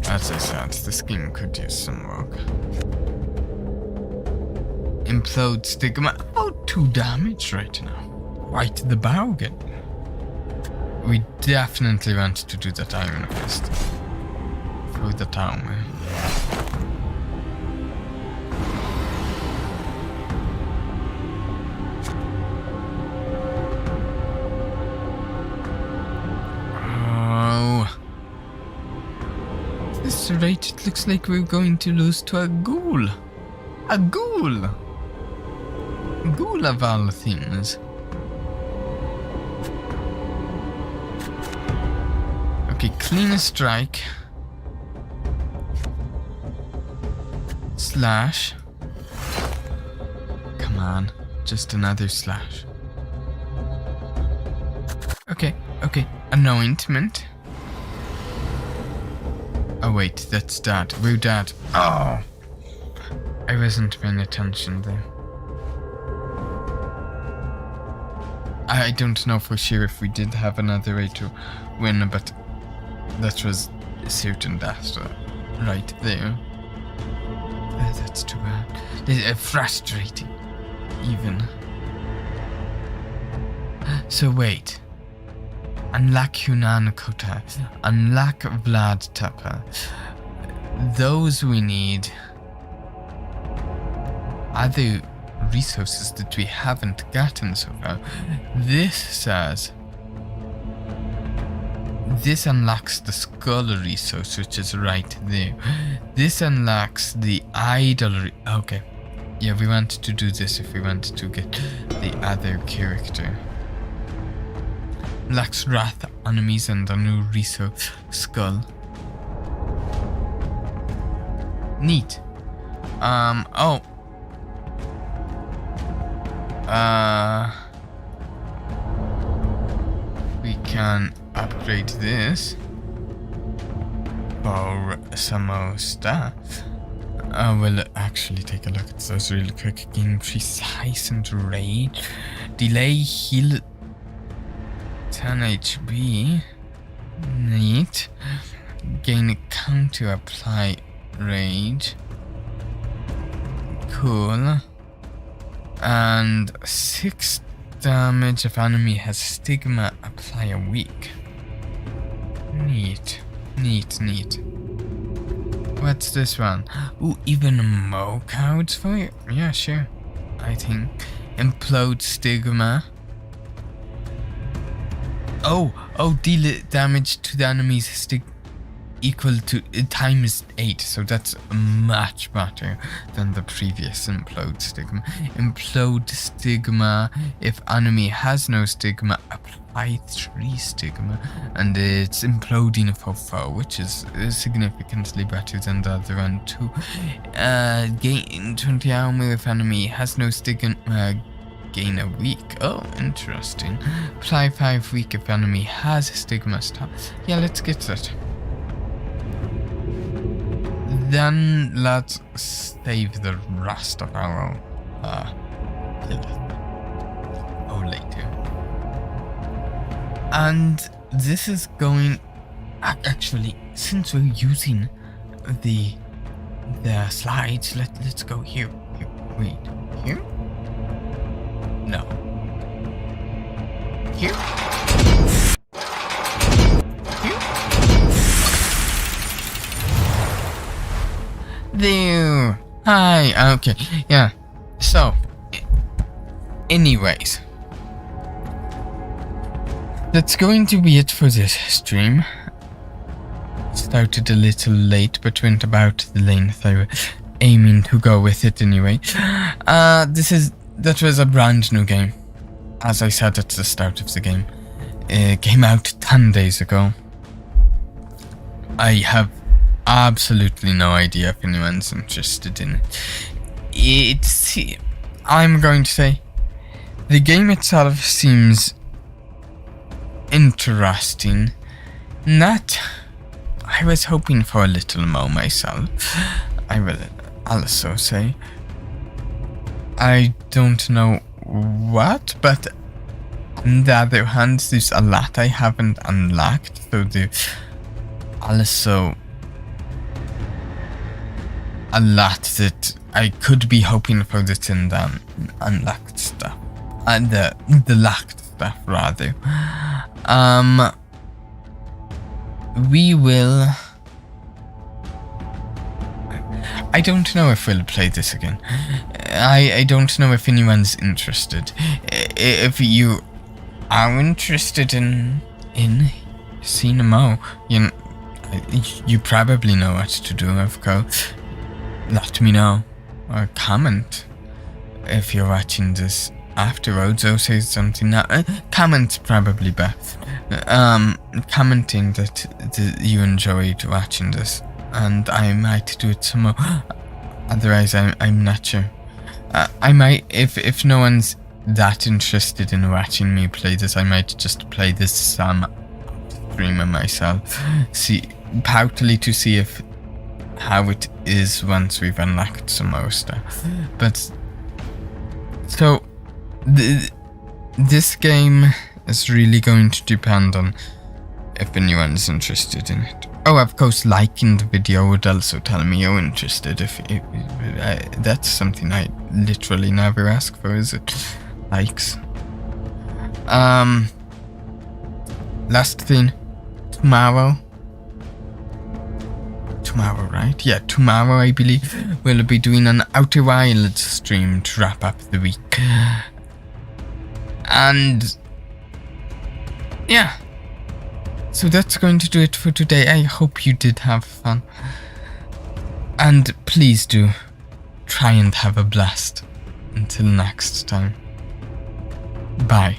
As I said, this game could use some work. Implode stigma. About 2 damage right now. Quite the bargain. We definitely want to do that Iron Fist. Through the town. Oh. At this rate, it looks like we're going to lose to a ghoul. A ghoul! Ghoul of all things. Okay, clean strike. Slash. Come on, just another slash. Okay, anointment. Oh wait, that's that. We're dead. Oh. I wasn't paying attention there. I don't know for sure if we did have another way to win, but that was certain death right there. That's too bad. It's frustrating, even. So wait. Unlock Hunan Kota, unlock Vlad Tapa. Those we need. Other resources that we haven't gotten so far. This says this unlocks the skull resource, which is right there. This unlocks the idol. Okay, yeah, we want to do this if we want to get the other character. Unlocks wrath enemies and a new resource skull. Neat. Oh. We can upgrade this for some more stuff. We'll actually take a look at those real quick. Gain precise and rage. Delay heal 10 HP. Neat. Gain a counter apply rage. Cool. And 6 damage if enemy has stigma, apply a week. Neat. What's this one? Ooh, even more codes for it? Yeah, sure. I think. Implode stigma. Oh, deal damage to the enemy's stigma equal to times 8, so that's much better than the previous implode stigma. Implode stigma, if enemy has no stigma, apply 3 stigma, and it's imploding for 4, which is significantly better than the other one too. Gain 20 armor if enemy has no stigma, gain a week. Oh, interesting. Apply 5 week if enemy has stigma stuff. Yeah, let's get that. Then let's save the rest of our later. And this is going actually, since we're using the slides, let's go here. Wait, here? No. Here? There. Hi. Okay. Yeah. So, anyways, that's going to be it for this stream. Started a little late, but went about the length I was aiming to go with it anyway. That was a brand new game. As I said at the start of the game, it came out 10 days ago. I have absolutely no idea if anyone's interested in it. I'm going to say, the game itself seems interesting. Not, I was hoping for a little more myself. I will also say, I don't know what, but on the other hand, there's a lot I haven't unlocked, so there's also a lot that I could be hoping for that's in the unlocked stuff. And the locked stuff, rather. We will... I don't know if we'll play this again. I don't know if anyone's interested. If you are interested in seeing more, you probably know what to do, of course. Let me know, or comment if you're watching this afterwards, or say something now. Comment's probably best. Commenting that you enjoyed watching this, and I might do it some more. Otherwise, I'm not sure. I might, if no one's that interested in watching me play this, I might just play this some streamer myself. Partly to see if how it is once we've unlocked some more stuff. But so this game is really going to depend on if anyone's interested in it. Oh, of course, liking the video would also tell me you're interested. If that's something I literally never ask for, is it? Likes. Last thing, tomorrow, right? Yeah, tomorrow I believe we'll be doing an Outer Wilds stream to wrap up the week. And yeah, so that's going to do it for today. I hope you did have fun. And please do try and have a blast. Until next time. Bye.